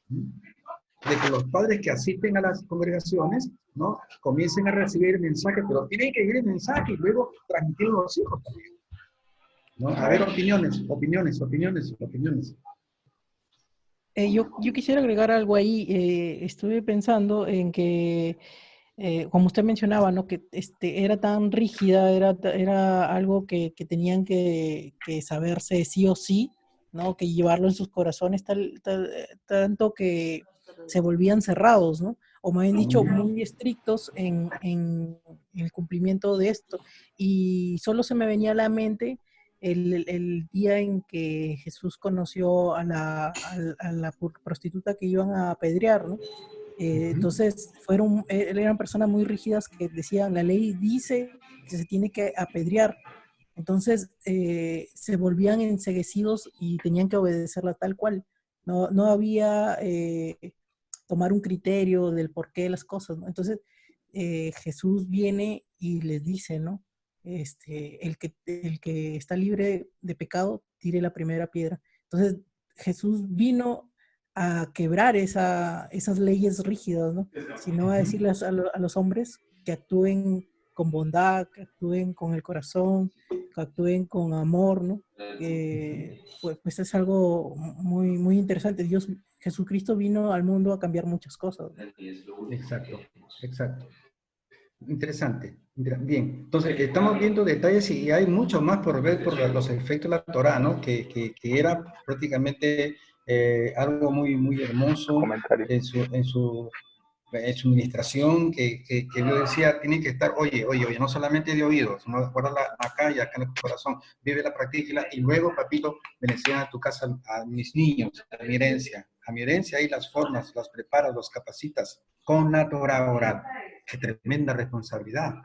de que los padres que asisten a las congregaciones, ¿no? Comiencen a recibir el mensaje, pero tienen que ir el mensaje y luego transmitirlo a los hijos también, ¿no? A ver, opiniones. Yo quisiera agregar algo ahí. Estuve pensando en que, como usted mencionaba, ¿no? Que era tan rígida, era algo que tenían que saberse sí o sí, ¿no? Que llevarlo en sus corazones, tanto que se volvían cerrados, ¿no? O más bien dicho, muy estrictos en el cumplimiento de esto. Y solo se me venía a la mente el día en que Jesús conoció a la prostituta que iban a apedrear, ¿no? Entonces eran personas muy rígidas que decían, la ley dice que se tiene que apedrear. Entonces se volvían enceguecidos y tenían que obedecerla tal cual. No había tomar un criterio del porqué de las cosas, ¿no? Entonces Jesús viene y les dice, ¿no? El que está libre de pecado, tire la primera piedra. Entonces, Jesús vino a quebrar esas leyes rígidas, ¿no? Sino a decirles a los hombres que actúen con bondad, que actúen con el corazón, que actúen con amor, ¿no? Pues es algo muy, muy interesante. Jesucristo vino al mundo a cambiar muchas cosas, ¿no? Exacto, exacto. Interesante. Bien, entonces estamos viendo detalles y hay mucho más por ver por los efectos de la Torá, ¿no? Que era prácticamente algo muy, muy hermoso Comentario. en su administración, que yo decía, tiene que estar, oye, no solamente de oído, sino guárdala acá y acá en el corazón, vive la práctica y luego, papito, me enseñan a tu casa a mis niños, a mi herencia, ahí las formas, las preparas, los capacitas, con la Torá oral. Qué tremenda responsabilidad.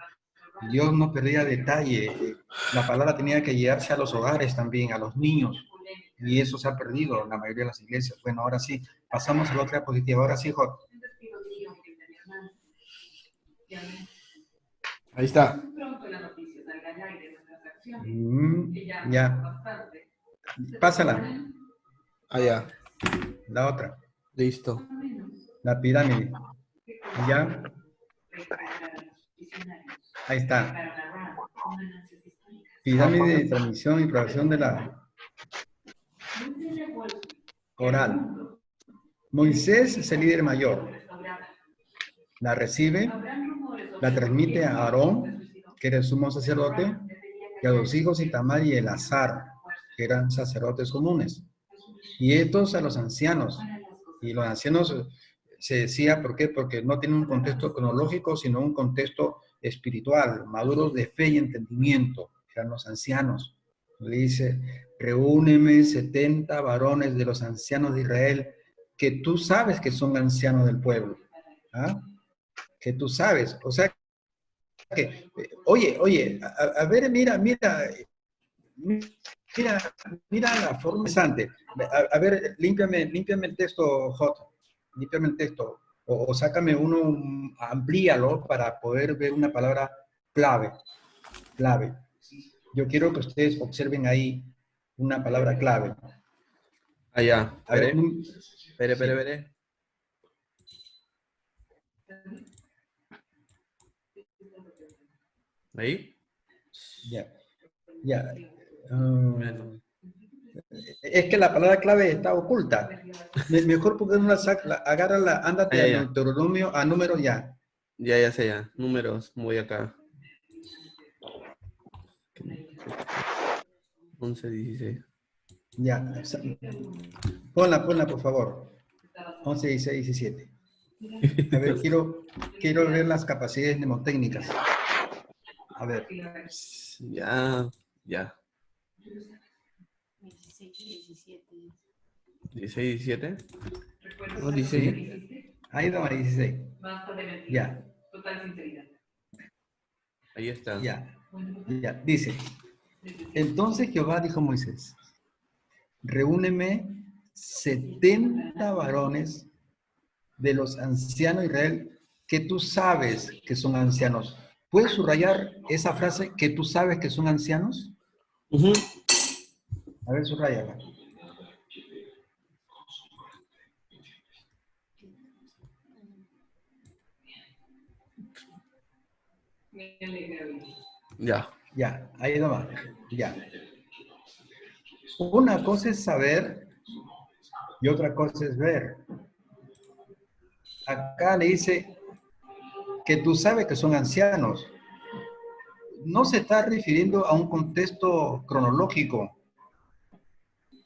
Dios no perdía detalle, la palabra tenía que llegarse a los hogares también, a los niños, y eso se ha perdido en la mayoría de las iglesias. Bueno, ahora sí, pasamos a la otra diapositiva, ahora sí, Jorge. Ahí está. Ya. Pásala. Allá. La otra. Listo. La pirámide. Ya. Ahí está. Pirámide de transmisión y propagación de la oral. Moisés es el líder mayor. La recibe, la transmite a Aarón, que era el sumo sacerdote, y a los hijos Itamar y Elazar, que eran sacerdotes comunes. Y estos a los ancianos. Y los ancianos se decía, ¿por qué? Porque no tienen un contexto cronológico, sino un contexto espiritual, maduros de fe y entendimiento. Eran los ancianos. Le dice, reúneme 70 varones de los ancianos de Israel, que tú sabes que son ancianos del pueblo. ¿Ah? Que tú sabes. O sea, que, oye, a ver, mira la forma interesante. A ver, límpiame el texto, Hot. Límpiame el texto. O sácame uno, amplíalo para poder ver una palabra clave. Clave. Yo quiero que ustedes observen ahí una palabra clave. Allá. A ver, Espere. ¿Ahí? Ya. Es que la palabra clave está oculta. Mejor porque no la saca, agárrala, ándate al Deuteronomio, a número ya. Ya sé ya. Números, voy acá. 11, 16. Ya. Ponla, por favor. 11, 16, 17. A ver, quiero ver las capacidades mnemotécnicas. A ver. Ya. 16, 17. No, 16. Ahí va, 16. Ya. Ahí está. Ya. Dice, entonces Jehová dijo a Moisés, reúneme 70 varones de los ancianos de Israel que tú sabes que son ancianos. ¿Puedes subrayar esa frase, que tú sabes que son ancianos? A ver, subrayala. Ya, ahí nomás. Ya. Una cosa es saber y otra cosa es ver. Acá le dice que tú sabes que son ancianos. No se está refiriendo a un contexto cronológico,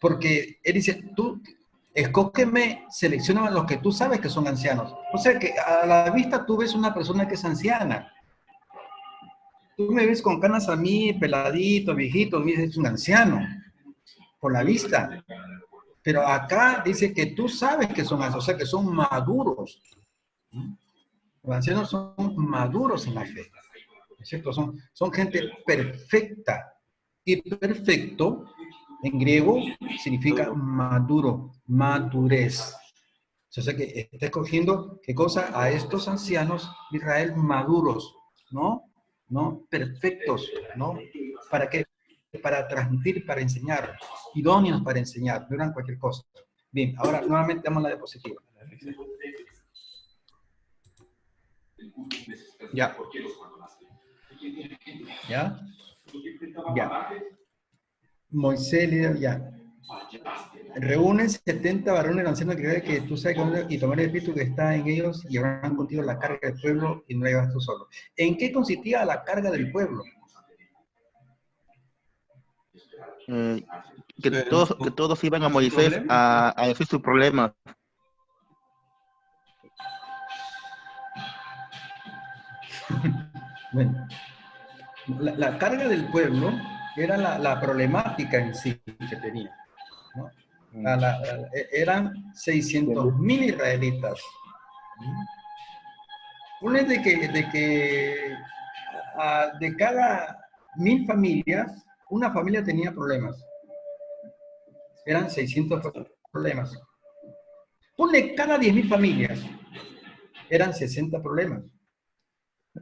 porque él dice, tú escógeme, selecciona a los que tú sabes que son ancianos. O sea que a la vista tú ves una persona que es anciana. Tú me ves con canas a mí, peladito, viejito, me dices, es un anciano, por la vista. Pero acá dice que tú sabes que son ancianos, o sea que son maduros. Los ancianos son maduros en la fe, ¿no es cierto? Son gente perfecta. Y perfecto, en griego, significa maduro, madurez. O sea que está escogiendo, ¿qué cosa? A estos ancianos de Israel maduros, ¿no? ¿No? Perfectos, ¿no? ¿Para qué? Para transmitir, para enseñar, idóneos para enseñar, no eran cualquier cosa. Bien, ahora nuevamente damos la diapositiva. Ya. ¿Ya? Ya. Moisés líder, ya. Reúnen 70 varones ancianos que tú sabes y tomar el espíritu que está en ellos y llevarán contigo la carga del pueblo y no la llevas tú solo. ¿En qué consistía la carga del pueblo? Que todos iban a Moisés a decir sus problemas. Bueno, la carga del pueblo era la problemática en sí que tenía, ¿no? Eran 600.000 israelitas. Una es de que de cada 1.000 familias, una familia tenía problemas. Eran 600 problemas. Ponle cada 10.000 familias, eran 60 problemas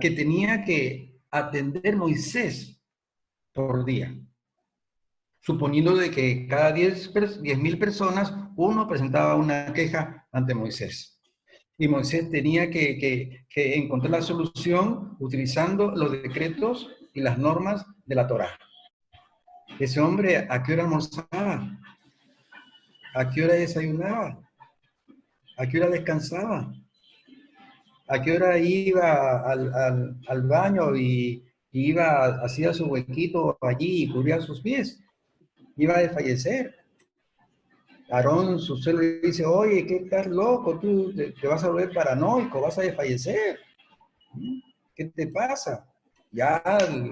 que tenía que atender Moisés por día. Suponiendo de que cada 10.000 personas, uno presentaba una queja ante Moisés. Y Moisés tenía que encontrar la solución utilizando los decretos y las normas de la Torá. Ese hombre, ¿a qué hora almorzaba? ¿A qué hora desayunaba? ¿A qué hora descansaba? ¿A qué hora iba al baño y hacía su huequito allí y cubría sus pies? Iba a desfallecer. Aarón, su suelo, le dice, oye, ¿qué estás loco? Tú te vas a volver paranoico, vas a desfallecer. ¿Qué te pasa? Ya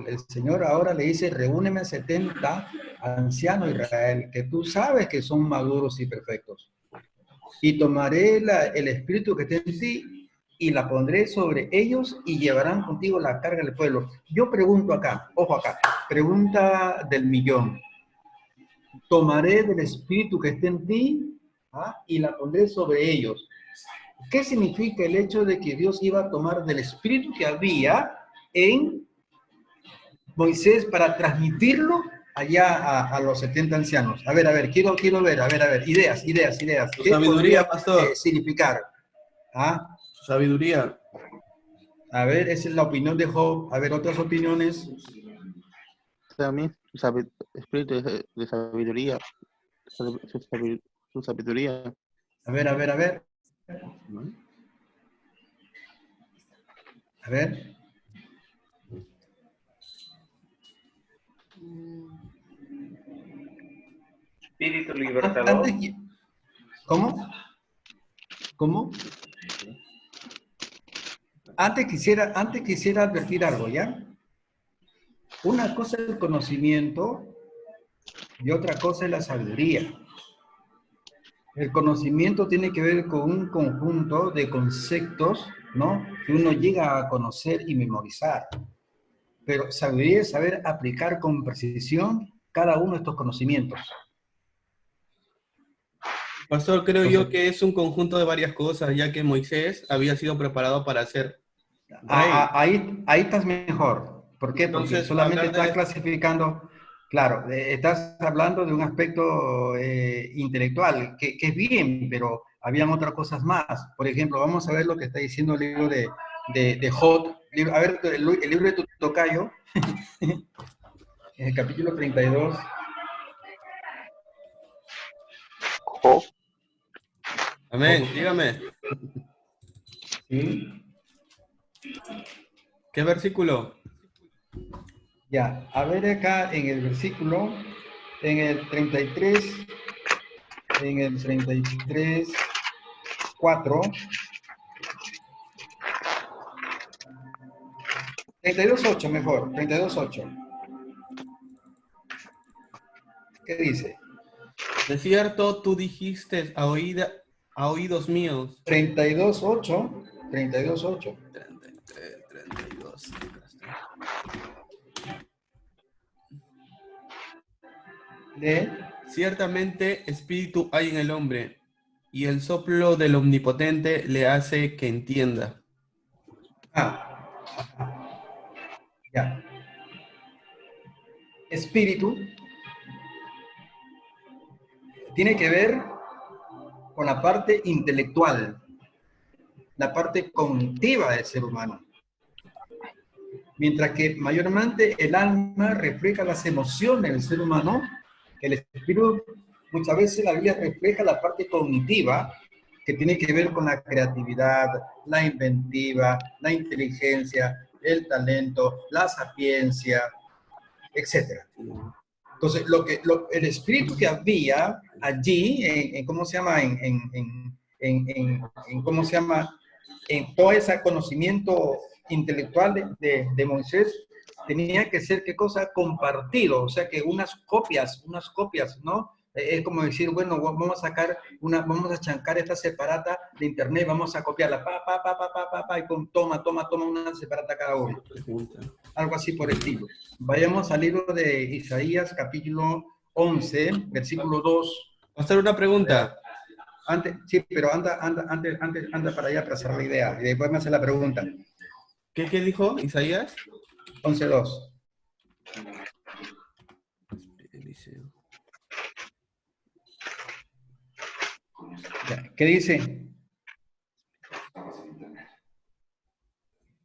el Señor ahora le dice, reúneme 70 ancianos de Israel, que tú sabes que son maduros y perfectos. Y tomaré el espíritu que esté en ti y la pondré sobre ellos y llevarán contigo la carga del pueblo. Yo pregunto acá, ojo acá, pregunta del millón. Tomaré del espíritu que esté en ti y la pondré sobre ellos. ¿Qué significa el hecho de que Dios iba a tomar del espíritu que había en Moisés para transmitirlo allá a los 70 ancianos? A ver, quiero ver, a ver, ideas. Su ¿Qué sabiduría, podría pastor. significar? Su sabiduría. A ver, esa es la opinión de Job. A ver, otras opiniones. También espíritu de sabiduría. Su sabiduría. A ver. A ver. Espíritu libertador. ¿Cómo? Antes quisiera advertir algo, ¿ya? Una cosa es el conocimiento y otra cosa es la sabiduría. El conocimiento tiene que ver con un conjunto de conceptos, ¿no? Que uno llega a conocer y memorizar. Pero sabiduría es saber aplicar con precisión cada uno de estos conocimientos. Pastor, creo yo que es un conjunto de varias cosas, ya que Moisés había sido preparado para ser rey. Ahí estás mejor. ¿Por qué? Porque Entonces, solamente hablar estás de... clasificando, claro, estás hablando de un aspecto intelectual, que es bien, pero habían otras cosas más. Por ejemplo, vamos a ver lo que está diciendo el libro de Job. A ver, el libro de tu tocayo, en el capítulo 32. Job. Amén, dígame. ¿Sí? ¿Qué versículo? Ya, a ver acá en el versículo, en el 33, 4, 32.8 mejor, 32.8. ¿Qué dice? De cierto, tú dijiste a oídos míos. 32.8. 32. De Ciertamente espíritu hay en el hombre, Y el soplo del Omnipotente le hace que entienda. Ya. Espíritu tiene que ver con la parte intelectual, la parte cognitiva del ser humano. Mientras que mayormente el alma refleja las emociones del ser humano, el espíritu muchas veces la Biblia refleja la parte cognitiva, que tiene que ver con la creatividad, la inventiva, la inteligencia, el talento, la sapiencia, etc. Entonces, el espíritu que había allí, ¿cómo se llama? ¿Cómo se llama? En todo ese conocimiento intelectual de Moisés, tenía que ser, ¿qué cosa? Compartido, o sea que unas copias, ¿no? Es como decir, bueno, vamos a chancar esta separata de internet, vamos a copiarla, y toma una separata cada uno. Algo así por el estilo. Vayamos al libro de Isaías, capítulo 11, versículo 2. Va a hacer una pregunta. Antes, sí, pero anda para allá para hacer la idea, y después me hace la pregunta. ¿Qué dijo Isaías? 11:2. ¿Qué dice?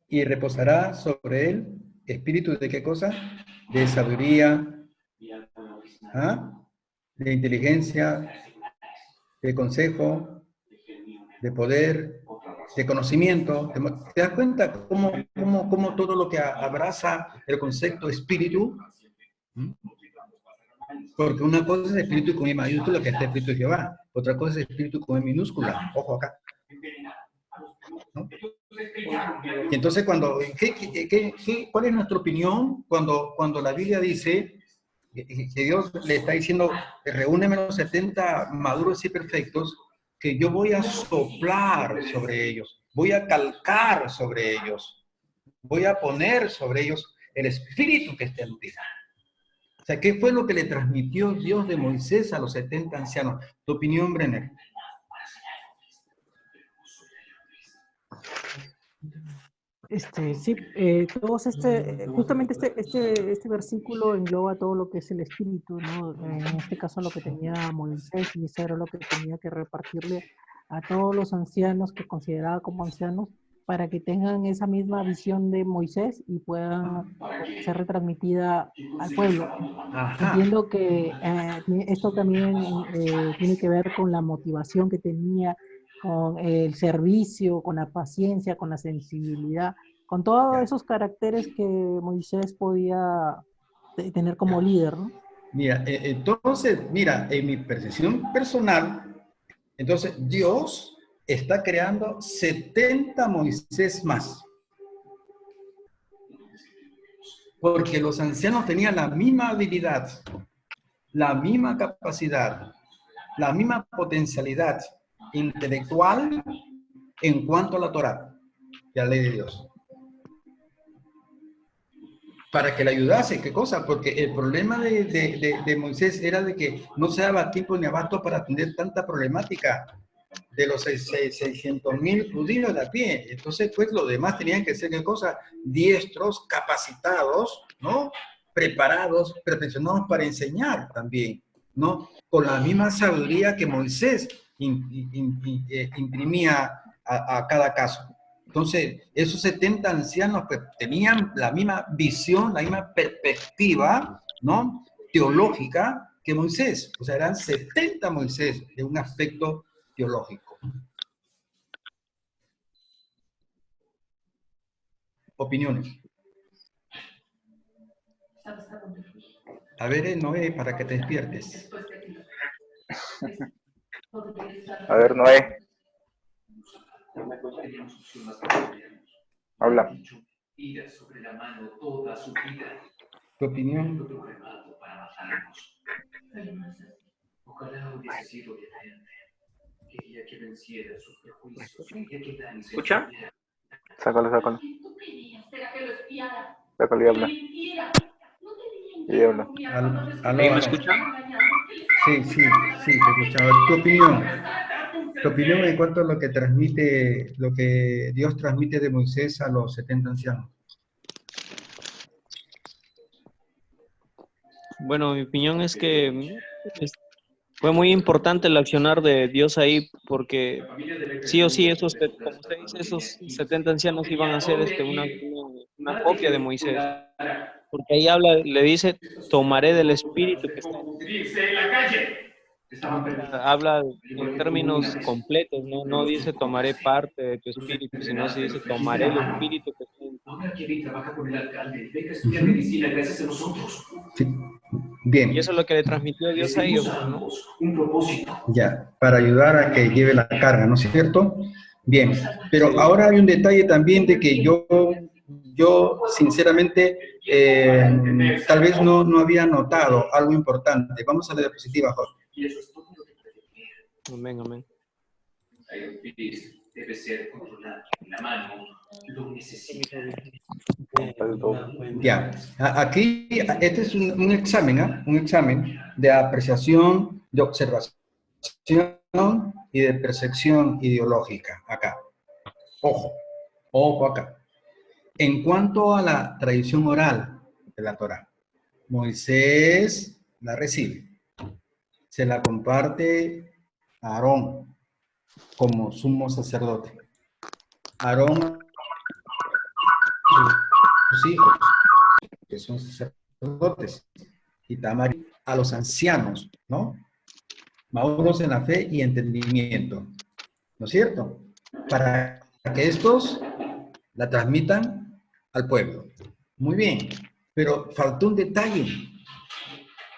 Y reposará sobre él espíritu de ¿qué cosa? De sabiduría, de inteligencia, de consejo, de poder, de conocimiento. ¿Te das cuenta cómo todo lo que abraza el concepto espíritu? Porque una cosa es espíritu con I mayúscula, que es el espíritu de Jehová. Otra cosa es espíritu con I minúscula. Ojo acá. ¿No? Y entonces, ¿cuál es nuestra opinión cuando la Biblia dice que Dios le está diciendo, reúneme los 70 maduros y perfectos, que yo voy a soplar sobre ellos, voy a calcar sobre ellos, voy a poner sobre ellos el espíritu que está en ti? O sea, ¿qué fue lo que le transmitió Dios de Moisés a los 70 ancianos? Tu opinión, Brenner. Sí, justamente este versículo engloba todo lo que es el espíritu, ¿no? En este caso lo que tenía Moisés, y eso era lo que tenía que repartirle a todos los ancianos que consideraba como ancianos, para que tengan esa misma visión de Moisés y puedan ser retransmitida al pueblo. Ajá. Entiendo que esto también tiene que ver con la motivación que tenía, con el servicio, con la paciencia, con la sensibilidad, con todos esos caracteres que Moisés podía tener como líder, ¿no? Mira, entonces, en mi percepción personal, entonces Dios está creando 70 Moisés más. Porque los ancianos tenían la misma habilidad, la misma capacidad, la misma potencialidad intelectual en cuanto a la Torá y a la ley de Dios. Para que le ayudase, ¿qué cosa? Porque el problema de Moisés era de que no se daba tiempo ni abasto para atender tanta problemática de los 600.000 judíos de a pie. Entonces, pues, los demás tenían que ser, ¿qué cosa? Diestros, capacitados, ¿no? Preparados, perfeccionados para enseñar también, ¿no? Con la misma sabiduría que Moisés imprimía a cada caso. Entonces, esos 70 ancianos pues, tenían la misma visión, la misma perspectiva, ¿no? Teológica que Moisés. O sea, eran 70 Moisés en un aspecto teológico. Opiniones. A ver, Noé, para que te despiertes. A ver, Noé. Habla. ¿Tu opinión? ¿Escucha? Sácalo. Sácalo y habla. ¿Aló? ¿Me escuchan? Sí, te escuchaba. ¿Tu opinión? tu opinión en cuanto a lo que Dios transmite de Moisés a los 70 ancianos. Bueno, mi opinión es que fue muy importante el accionar de Dios ahí, porque sí o sí, como usted dice, esos 70 ancianos iban a hacer una copia de Moisés, porque ahí le dice, tomaré del espíritu que está en ti. Habla en términos completos, ¿no? No dice tomaré parte de tu espíritu, sino se dice tomaré el espíritu que está en ti. Ahora Kevin trabaja con el alcalde, deja estudiar medicina gracias a nosotros. Sí. Bien. Y eso es lo que le transmitió Dios a ellos, ¿no? Un propósito. Ya, para ayudar a que lleve la carga, ¿no es cierto? Bien, pero ahora hay un detalle también de que yo sinceramente, tal vez no había notado algo importante. Vamos a la diapositiva, Jorge. Y eso es todo lo que puede ver. Amén, amén. Debe ser controlado en la mano, lo necesita. Ya, aquí, este es un examen, ¿eh? Un examen de apreciación, de observación y de percepción ideológica, acá. Ojo acá. En cuanto a la tradición oral de la Torá, Moisés la recibe, se la comparte a Aarón como sumo sacerdote. Aarón, sus hijos, que son sacerdotes, y Tamar a los ancianos, ¿no? Maduros en la fe y entendimiento, ¿no es cierto? Para que estos la transmitan al pueblo. Muy bien, pero faltó un detalle.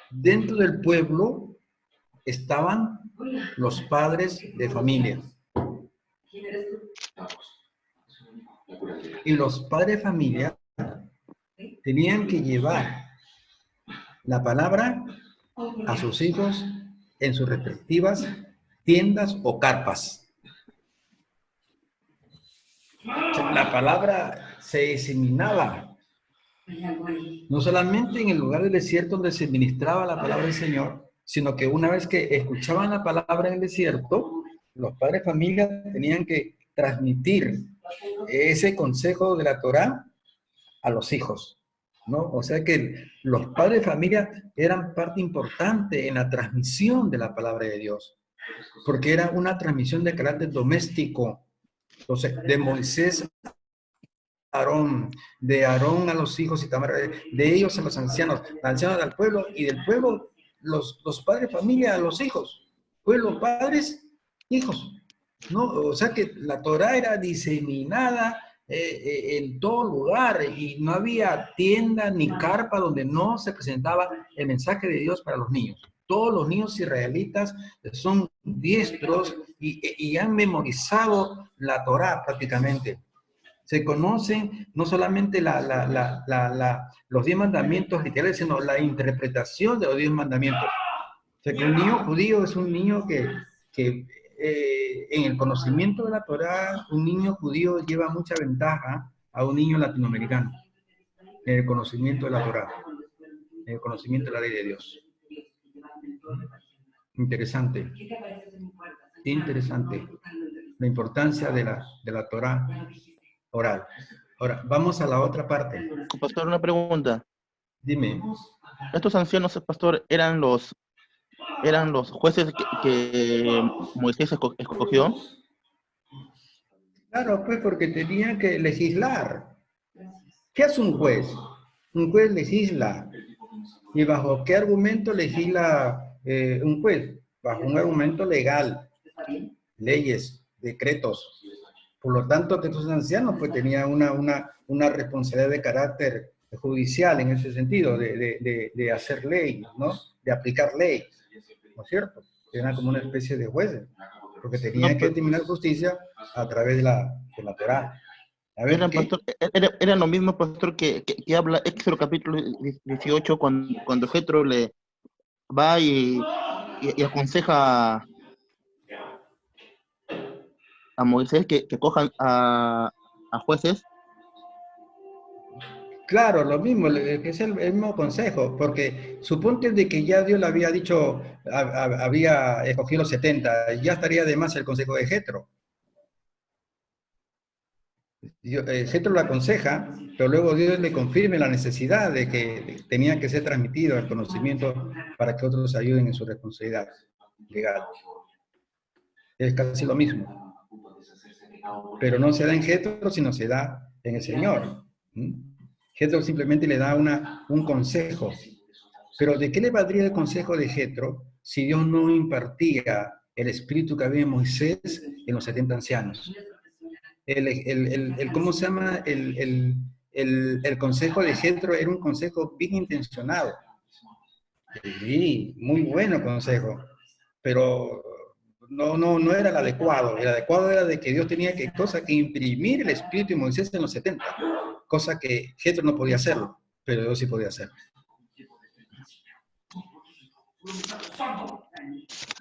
Dentro del pueblo estaban los padres de familia. Y los padres de familia tenían que llevar la palabra a sus hijos en sus respectivas tiendas o carpas. La palabra se diseminaba no solamente en el lugar del desierto donde se ministraba la palabra del Señor, sino que una vez que escuchaban la palabra en el desierto, los padres de familia tenían que transmitir ese consejo de la Torá a los hijos, ¿no? O sea que los padres de familia eran parte importante en la transmisión de la palabra de Dios, porque era una transmisión de carácter doméstico. Entonces, de Moisés a Aarón, de Aarón a los hijos y Tamar, de ellos a los ancianos al pueblo, y del pueblo los padres de familia a los hijos, pueblo, padres, hijos, ¿no? O sea que la Torá era diseminada en todo lugar y no había tienda ni carpa donde no se presentaba el mensaje de Dios para los niños. Todos los niños israelitas son diestros y han memorizado la Torá prácticamente. Se conocen no solamente los 10 mandamientos literales, sino la interpretación de los 10 mandamientos. O sea que un niño judío es un niño que en el conocimiento de la Torá, un niño judío lleva mucha ventaja a un niño latinoamericano en el conocimiento de la Torá, en el conocimiento de la ley de Dios. Interesante. Interesante. La importancia de la Torá oral. Ahora, vamos a la otra parte. Pastor, una pregunta. Dime. ¿Estos ancianos, pastor, eran los jueces que Moisés escogió? Claro, pues porque tenían que legislar. ¿Qué hace un juez? Un juez legisla. ¿Y bajo qué argumento legisla un juez? Bajo un argumento legal. Leyes, decretos. Por lo tanto, que estos ancianos pues tenían una responsabilidad de carácter judicial en ese sentido, de hacer ley, ¿no? De aplicar ley, ¿no es cierto? Eran como una especie de jueces, porque tenían que determinar justicia a través de la Torá. A ver, eran lo mismo, pastor, que habla Éxodo capítulo 18, cuando Jetro le va y aconseja a Moisés que cojan a jueces. Claro, lo mismo, que es el mismo consejo, porque suponte de que ya Dios le había dicho, había escogido los 70, ya estaría de más el consejo de Jetro. Jetro lo aconseja, pero luego Dios le confirme la necesidad de que tenía que ser transmitido el conocimiento para que otros ayuden en su responsabilidad legal. Es casi lo mismo. Pero no se da en Jetro, sino se da en el Señor. Jetro simplemente le da un consejo. Pero ¿de qué le valdría el consejo de Jetro si Dios no impartía el espíritu que había en Moisés en los 70 ancianos? ¿Cómo se llama? El consejo de Jetro era un consejo bien intencionado. Sí, muy bueno consejo. Pero no era el adecuado. El adecuado era de que Dios tenía que imprimir el espíritu de Moisés en los 70. Cosa que Jetro no podía hacerlo, pero Dios sí podía hacerlo.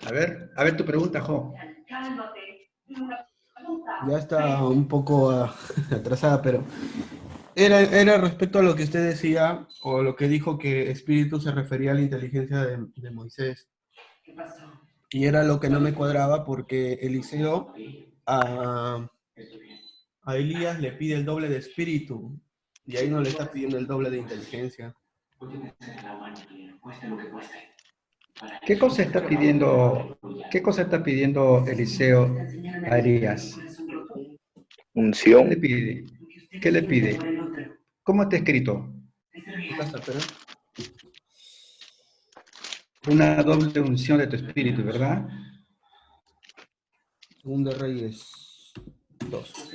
A ver tu pregunta, Jo. Ya está un poco atrasada, pero era respecto a lo que usted decía, o lo que dijo que espíritu se refería a la inteligencia de Moisés. Y era lo que no me cuadraba porque Eliseo a Elías le pide el doble de espíritu, y ahí no le está pidiendo el doble de inteligencia. ¿Qué cosa está pidiendo Eliseo a Elías? Unción. ¿Qué le pide? ¿Cómo está escrito? Una doble unción de tu espíritu, ¿verdad? Segunda Reyes 2.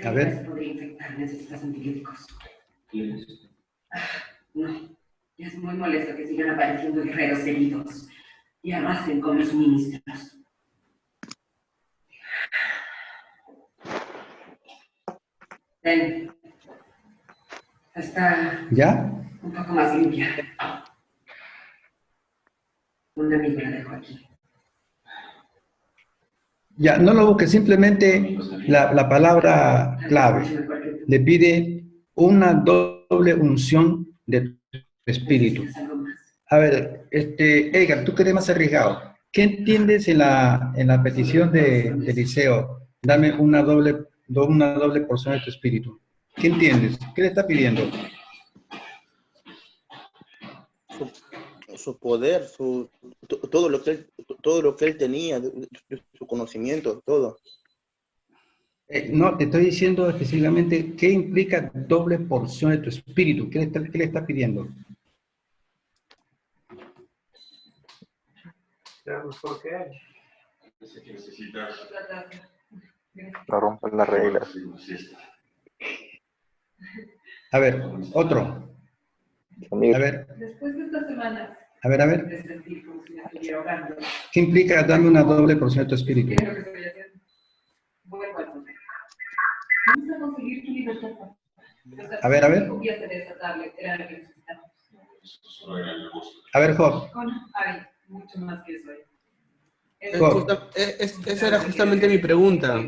A ver. No, es muy molesto que sigan apareciendo guerreros heridos y arrasen con los ministros. Ven. Está ¿Ya? un poco más limpia. Un amigo la dejó aquí. Ya, no lo busques, simplemente la palabra clave. Le pide una doble unción de tu espíritu. A ver, Edgar, tú que eres más arriesgado, ¿qué entiendes en la petición de Eliseo? Dame una doble porción de tu espíritu. ¿Qué entiendes? ¿Qué le está pidiendo? Su poder, todo lo que él tenía, su conocimiento, todo. No, te estoy diciendo específicamente qué implica doble porción de tu espíritu. ¿Qué le está pidiendo? No rompan las reglas. A ver, otro. A ver. Después de esta semana. A ver. ¿Qué implica darme una doble porción de tu espíritu? A ver. A ver, Job. Mucho más que eso. Job. Esa era justamente mi pregunta.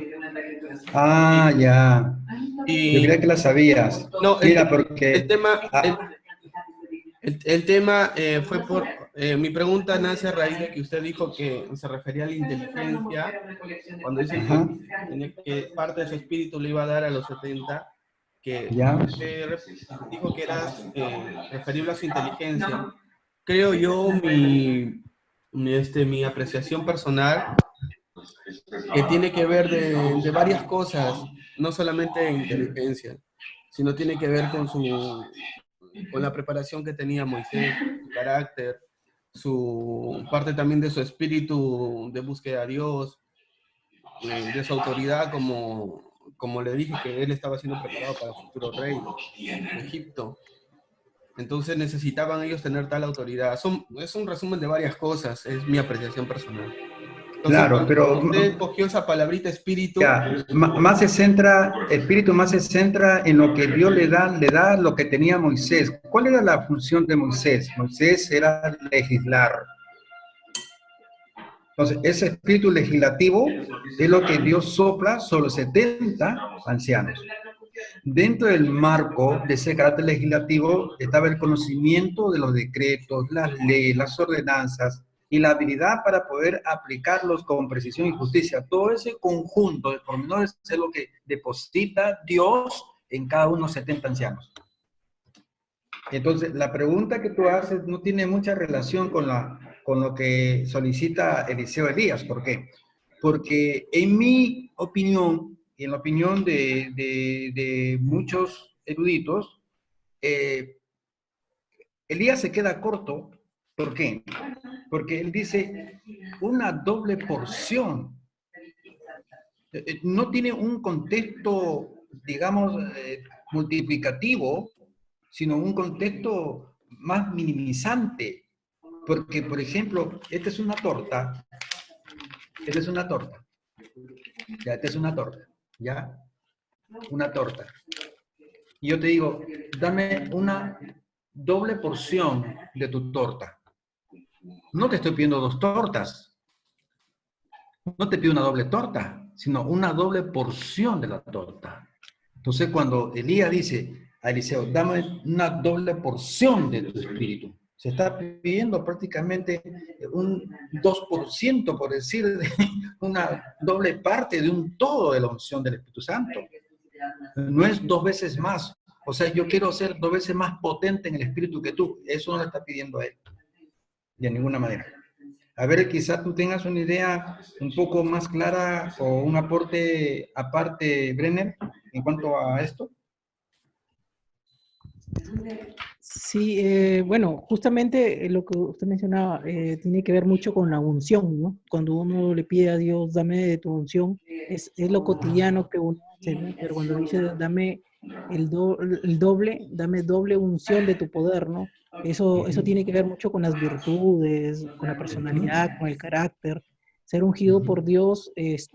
Ah, ya. Y yo creía que la sabías. No, mira, porque... El tema fue por... mi pregunta nace a raíz de que usted dijo que se refería a la inteligencia, cuando dice que parte de su espíritu le iba a dar a los 70, que usted dijo que era referible a su inteligencia. Creo yo, mi apreciación personal, que tiene que ver de varias cosas, no solamente de inteligencia, sino tiene que ver con la preparación que tenía Moisés, su carácter, su parte también de su espíritu de búsqueda a Dios, de su autoridad, como le dije, que él estaba siendo preparado para el futuro rey de Egipto. Entonces necesitaban ellos tener tal autoridad. Es un resumen de varias cosas, es mi apreciación personal. Entonces, claro, pero usted cogió esa palabrita espíritu. Ya, espíritu más se centra en lo que Dios le da lo que tenía Moisés. ¿Cuál era la función de Moisés? Moisés era legislar. Entonces, ese espíritu legislativo es lo que Dios sopla sobre los 70 ancianos. dentro del marco de ese carácter legislativo estaba el conocimiento de los decretos, las leyes, las ordenanzas y la habilidad para poder aplicarlos con precisión y justicia. Todo ese conjunto de pormenores es lo que deposita Dios en cada uno de los 70 ancianos. Entonces, la pregunta que tú haces no tiene mucha relación con lo que solicita Eliseo Elías. ¿Por qué? Porque en mi opinión, y en la opinión de muchos eruditos, Elías se queda corto. ¿Por qué? Porque él dice una doble porción. No tiene un contexto, digamos, multiplicativo, sino un contexto más minimizante. Porque, por ejemplo, esta es una torta. Esta es una torta. Ya, esta es una torta. ¿Ya? Una torta. Y yo te digo, dame una doble porción de tu torta. No te estoy pidiendo 2 tortas. No te pido una doble torta, sino una doble porción de la torta. Entonces, cuando Elías dice a Eliseo, dame una doble porción de tu espíritu, se está pidiendo prácticamente un 2%, por decir, una doble parte de un todo de la unción del Espíritu Santo. No es 2 veces más. O sea, yo quiero ser 2 veces más potente en el espíritu que tú. Eso no le está pidiendo a él. De ninguna manera. A ver, quizás tú tengas una idea un poco más clara o un aporte aparte, Brenner, en cuanto a esto. Sí, bueno, justamente lo que usted mencionaba tiene que ver mucho con la unción, ¿no? Cuando uno le pide a Dios, dame de tu unción, es lo cotidiano que uno hace, ¿no? Pero cuando dice, dame el doble, dame doble unción de tu poder, ¿no? Eso tiene que ver mucho con las virtudes, con la personalidad, con el carácter. Ser ungido por Dios, es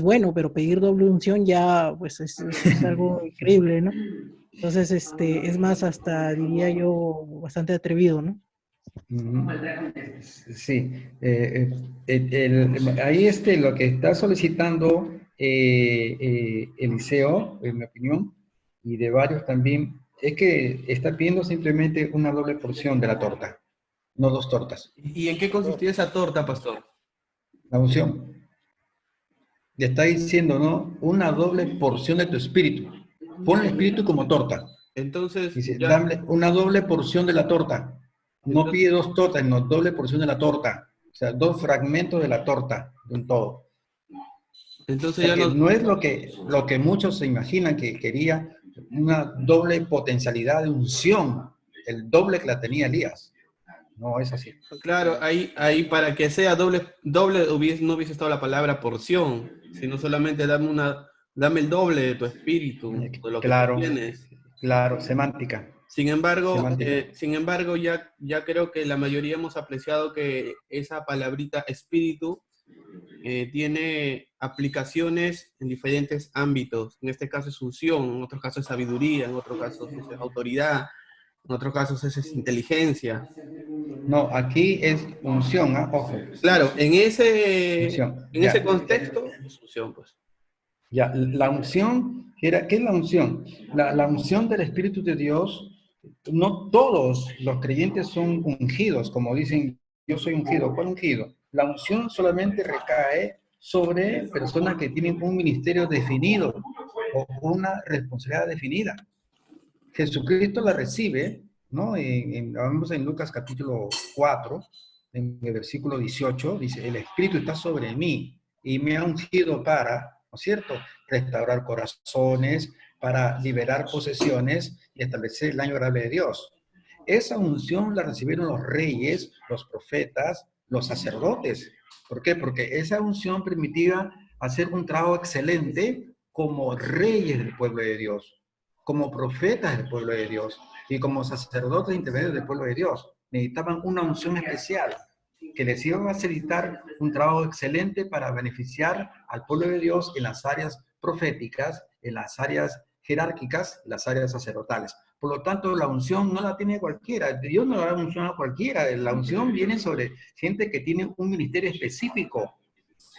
bueno, pero pedir doble unción ya, pues, es algo increíble, ¿no? Entonces, es más, hasta diría yo, bastante atrevido, ¿no? Sí. Ahí lo que está solicitando Eliseo, en mi opinión, y de varios también, es que está pidiendo simplemente una doble porción de la torta, no 2 tortas. ¿Y en qué consistía esa torta, pastor? La unción. Le está diciendo, ¿no? Una doble porción de tu espíritu. Pon el espíritu como torta. Entonces, dice, ya, dame una doble porción de la torta. No entonces, pide 2 tortas, sino doble porción de la torta. O sea, 2 fragmentos de la torta, de un todo. entonces ya No es lo que muchos se imaginan que quería, una doble potencialidad de unción, el doble que la tenía Elías. No es así. claro, ahí para que sea doble no hubiese estado la palabra porción, sino solamente dame el doble de tu espíritu, de lo que tú tienes. Claro, semántica. Sin embargo, ya creo que la mayoría hemos apreciado que esa palabrita espíritu tiene aplicaciones en diferentes ámbitos. En este caso es unción, en otros casos es sabiduría, en otros casos es autoridad, en otros casos es inteligencia. No, aquí es unción, ¿ah? Ojo. Claro, en ese contexto es unción, pues. Ya, la unción, ¿qué es la unción? La unción del Espíritu de Dios, no todos los creyentes son ungidos, como dicen, yo soy ungido. ¿Cuál ungido? La unción solamente recae sobre personas que tienen un ministerio definido o una responsabilidad definida. Jesucristo la recibe, ¿no? Vamos en Lucas capítulo 4, en el versículo 18, dice, el Espíritu está sobre mí y me ha ungido para, ¿no es cierto?, restaurar corazones, para liberar posesiones y establecer el año agradable de Dios. Esa unción la recibieron los reyes, los profetas, los sacerdotes. ¿Por qué? Porque esa unción permitía hacer un trabajo excelente como reyes del pueblo de Dios, como profetas del pueblo de Dios y como sacerdotes intermedios del pueblo de Dios. Necesitaban una unción especial que les iba a facilitar un trabajo excelente para beneficiar al pueblo de Dios en las áreas proféticas, en las áreas jerárquicas, las áreas sacerdotales. Por lo tanto, la unción no la tiene cualquiera. Dios no da unción a cualquiera. La unción viene sobre gente que tiene un ministerio específico.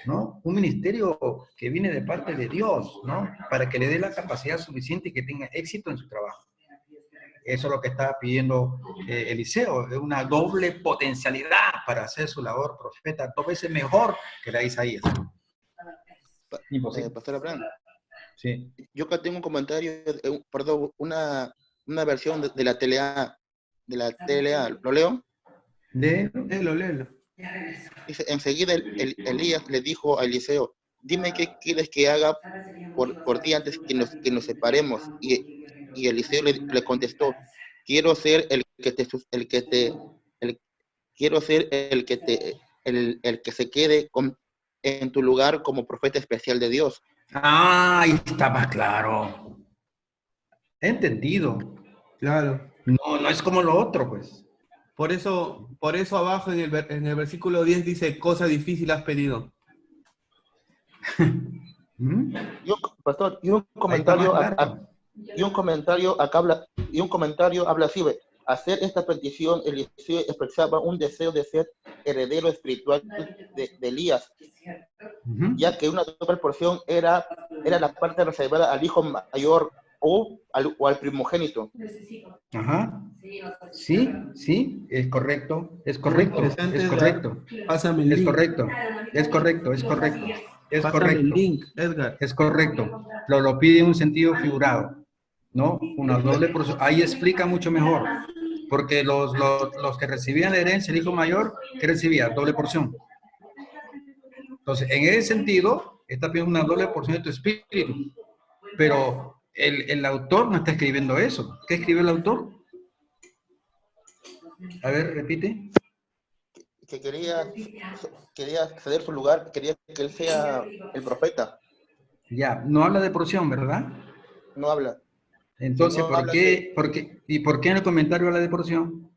¿no? Un ministerio que viene de parte de Dios, ¿no? Para que le dé la capacidad suficiente y que tenga éxito en su trabajo. Eso es lo que está pidiendo Eliseo, es una doble potencialidad para hacer su labor profeta, 2 veces mejor que la de Isaías. Imposible. Pastor Abraham, Sí. yo acá tengo un comentario, perdón, una versión de la TLA, ¿lo leo? Léelo. Dice, enseguida Elías le dijo a Eliseo, dime qué quieres que haga por ti antes que nos separemos. Y Eliseo le contestó, quiero ser el que se quede en tu lugar como profeta especial de Dios. Ah, ahí está más claro. He entendido. Claro. No es como lo otro, pues. Por eso abajo en el versículo 10 dice, cosa difícil has pedido. ¿Mm? Pastor, y un Ahí está más comentario claro. y un comentario habla así, ve, hacer esta petición, Eliseo expresaba un deseo de ser heredero espiritual de Elías, ya que una doble porción era la parte reservada al hijo mayor o al primogénito. Ajá. Sí, es correcto. Interesante, Pásame el Es link. correcto. Pásame el link, Edgar. Es correcto. Lo pide en un sentido figurado, ¿no? Una doble porción. Ahí explica mucho mejor. Porque los que recibían la herencia, el hijo mayor, ¿qué recibía? Doble porción. Entonces, en ese sentido, está pidiendo una doble porción de tu espíritu. Pero el autor no está escribiendo eso. ¿Qué escribió el autor? A ver, repite. Que quería ceder su lugar, quería que él sea el profeta. Ya, no habla de porción, ¿verdad? No habla. Entonces, No ¿por habla qué en el comentario habla de porción?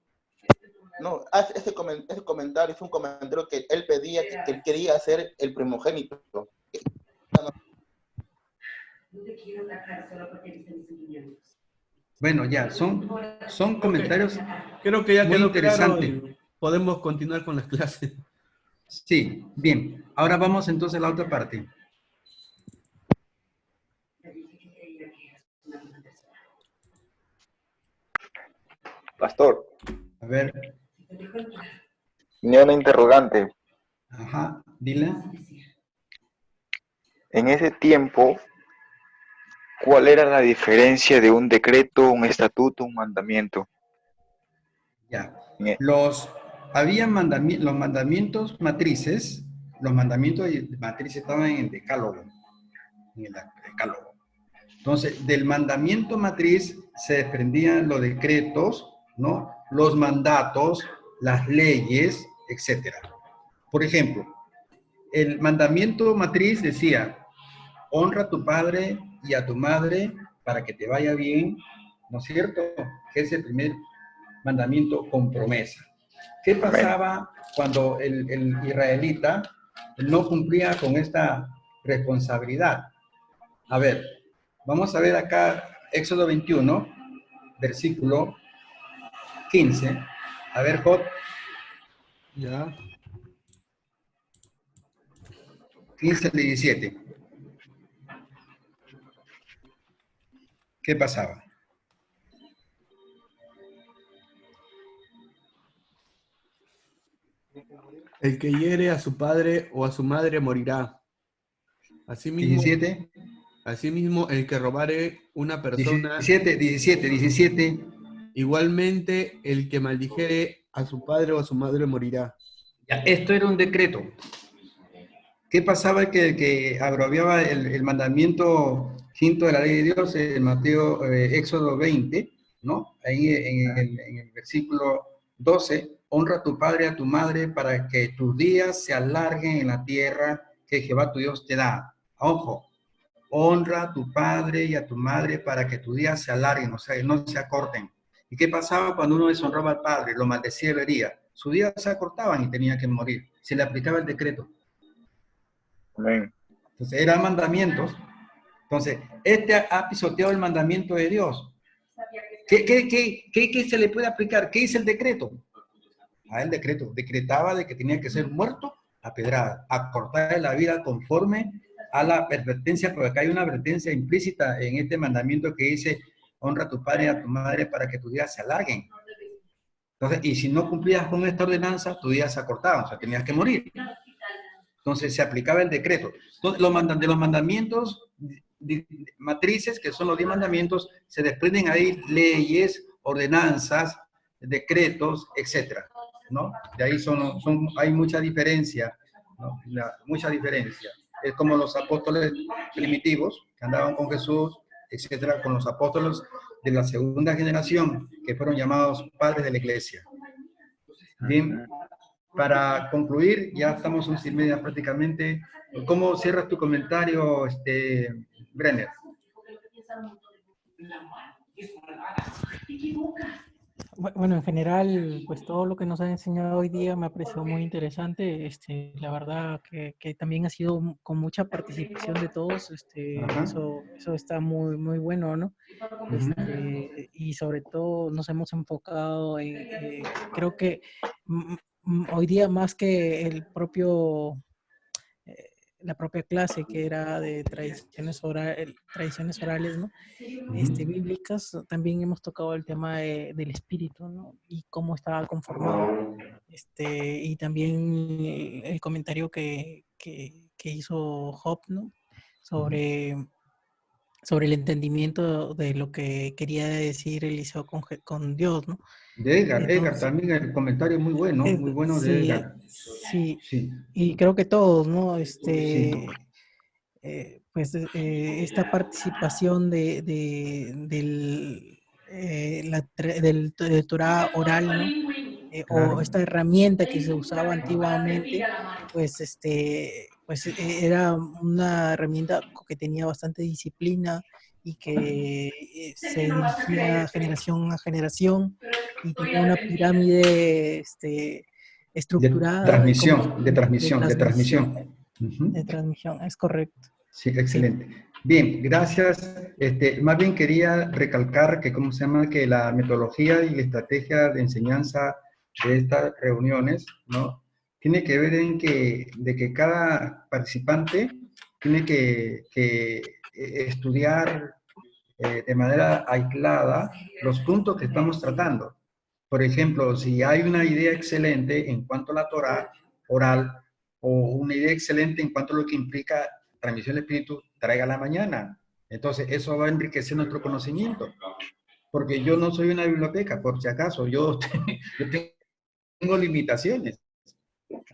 No, ese comentario es un comentario que él pedía, que él quería ser el primogénito. Bueno, ya, son comentarios Creo que ya muy quedó interesantes. claro y podemos continuar con las clases. Sí, bien. Ahora vamos entonces a la otra parte. Pastor, A ver, tenía una interrogante. ajá, dile. En ese tiempo, ¿cuál era la diferencia de un decreto, un estatuto, un mandamiento? Ya. En e- Había los mandamientos matrices, los mandamientos matrices estaban en el decálogo. En el decálogo. Entonces, del mandamiento matriz se desprendían los decretos, ¿no? Los mandatos, las leyes, etc. Por ejemplo, el mandamiento matriz decía, honra a tu padre y a tu madre para que te vaya bien, ¿no es cierto? Que es el primer mandamiento con promesa. ¿Qué pasaba cuando el israelita no cumplía con esta responsabilidad? A ver, vamos a ver acá Éxodo 21, versículo 15. A ver, Job. Ya. 15 al 17. ¿Qué pasaba? El que hiere a su padre o a su madre morirá. Asimismo, 17. Asimismo, el que robare una persona, 17. igualmente el que maldijere a su padre o a su madre morirá. Ya, esto era un decreto. ¿Qué pasaba que abreviaba el mandamiento quinto de la ley de Dios en Mateo, Éxodo 20, ¿no? Ahí en el versículo 12, honra a tu padre y a tu madre para que tus días se alarguen en la tierra que Jehová tu Dios te da. Ojo, honra a tu padre y a tu madre para que tus días se alarguen, o sea, no se acorten. ¿Y qué pasaba cuando uno deshonraba al padre? Lo maldecía y lo hería. Sus días se acortaban y tenía que morir. Se le aplicaba el decreto. Amén. Entonces, eran mandamientos. Entonces, este ha pisoteado el mandamiento de Dios. ¿Qué se le puede aplicar? ¿Qué dice el decreto? El decreto decretaba de que tenía que ser muerto a pedrada, a cortarle la vida conforme a la advertencia, porque acá hay una advertencia implícita en este mandamiento que dice, honra a tu padre y a tu madre para que tus días se alarguen. Entonces, y si no cumplías con esta ordenanza, tus días se acortaban, o sea, tenías que morir. Entonces, se aplicaba el decreto. Entonces, de los mandamientos matrices, que son los 10 mandamientos, se desprenden ahí leyes, ordenanzas, decretos, etcétera, ¿no? De ahí hay mucha diferencia, ¿no? Mucha diferencia. Es como los apóstoles primitivos que andaban con Jesús, etcétera, con los apóstoles de la segunda generación, que fueron llamados padres de la iglesia. Bien, para concluir, ya estamos 11:30 prácticamente. ¿Cómo cierras tu comentario, Brenner? Bueno, en general, pues todo lo que nos han enseñado hoy día me ha parecido muy interesante. La verdad que también ha sido con mucha participación de todos. Eso está muy, muy bueno, ¿no? Y sobre todo nos hemos enfocado en, creo que hoy día más que la propia clase que era de tradiciones orales, ¿no? Bíblicas, también hemos tocado el tema del espíritu, ¿no? Y cómo estaba conformado. Y también el comentario que hizo Job, ¿no? Sobre el entendimiento de lo que quería decir Eliseo con Dios, ¿no? De Edgar también el comentario muy bueno sí, de Edgar. Sí, y creo que todos, ¿no? Pues esta participación del Torah oral, ¿no? O esta herramienta que se usaba antiguamente, pues, era una herramienta que tenía bastante disciplina y que se dirigía generación a generación y tenía una pirámide estructurada de transmisión. De transmisión, es correcto. Sí, excelente. Sí. Bien, gracias. Más bien quería recalcar que, que la metodología y la estrategia de enseñanza de estas reuniones, ¿no? Tiene que ver de que cada participante tiene que estudiar de manera aislada los puntos que estamos tratando. Por ejemplo, si hay una idea excelente en cuanto a la Torah oral, o una idea excelente en cuanto a lo que implica transmisión del espíritu, tráigala mañana. Entonces, eso va a enriquecer nuestro conocimiento. Porque yo no soy una biblioteca, por si acaso, yo tengo limitaciones.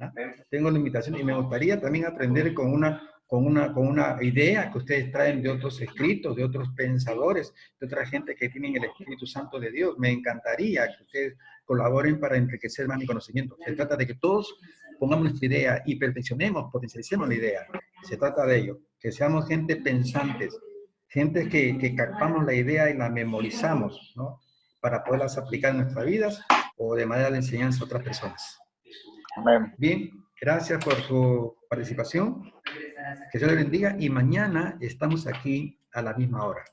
¿Ah? Tengo limitaciones y me gustaría también aprender con una idea que ustedes traen de otros escritos, de otros pensadores, de otra gente que tienen el Espíritu Santo de Dios. Me encantaría que ustedes colaboren para enriquecer más mi conocimiento. Se trata de que todos pongamos nuestra idea y perfeccionemos, potencialicemos la idea. Se trata de ello, que seamos gente pensantes, gente que captamos la idea y la memorizamos, ¿no? Para poderlas aplicar en nuestras vidas o de manera de enseñanza a otras personas. Bien, gracias por su participación. Que Dios les bendiga y mañana estamos aquí a la misma hora.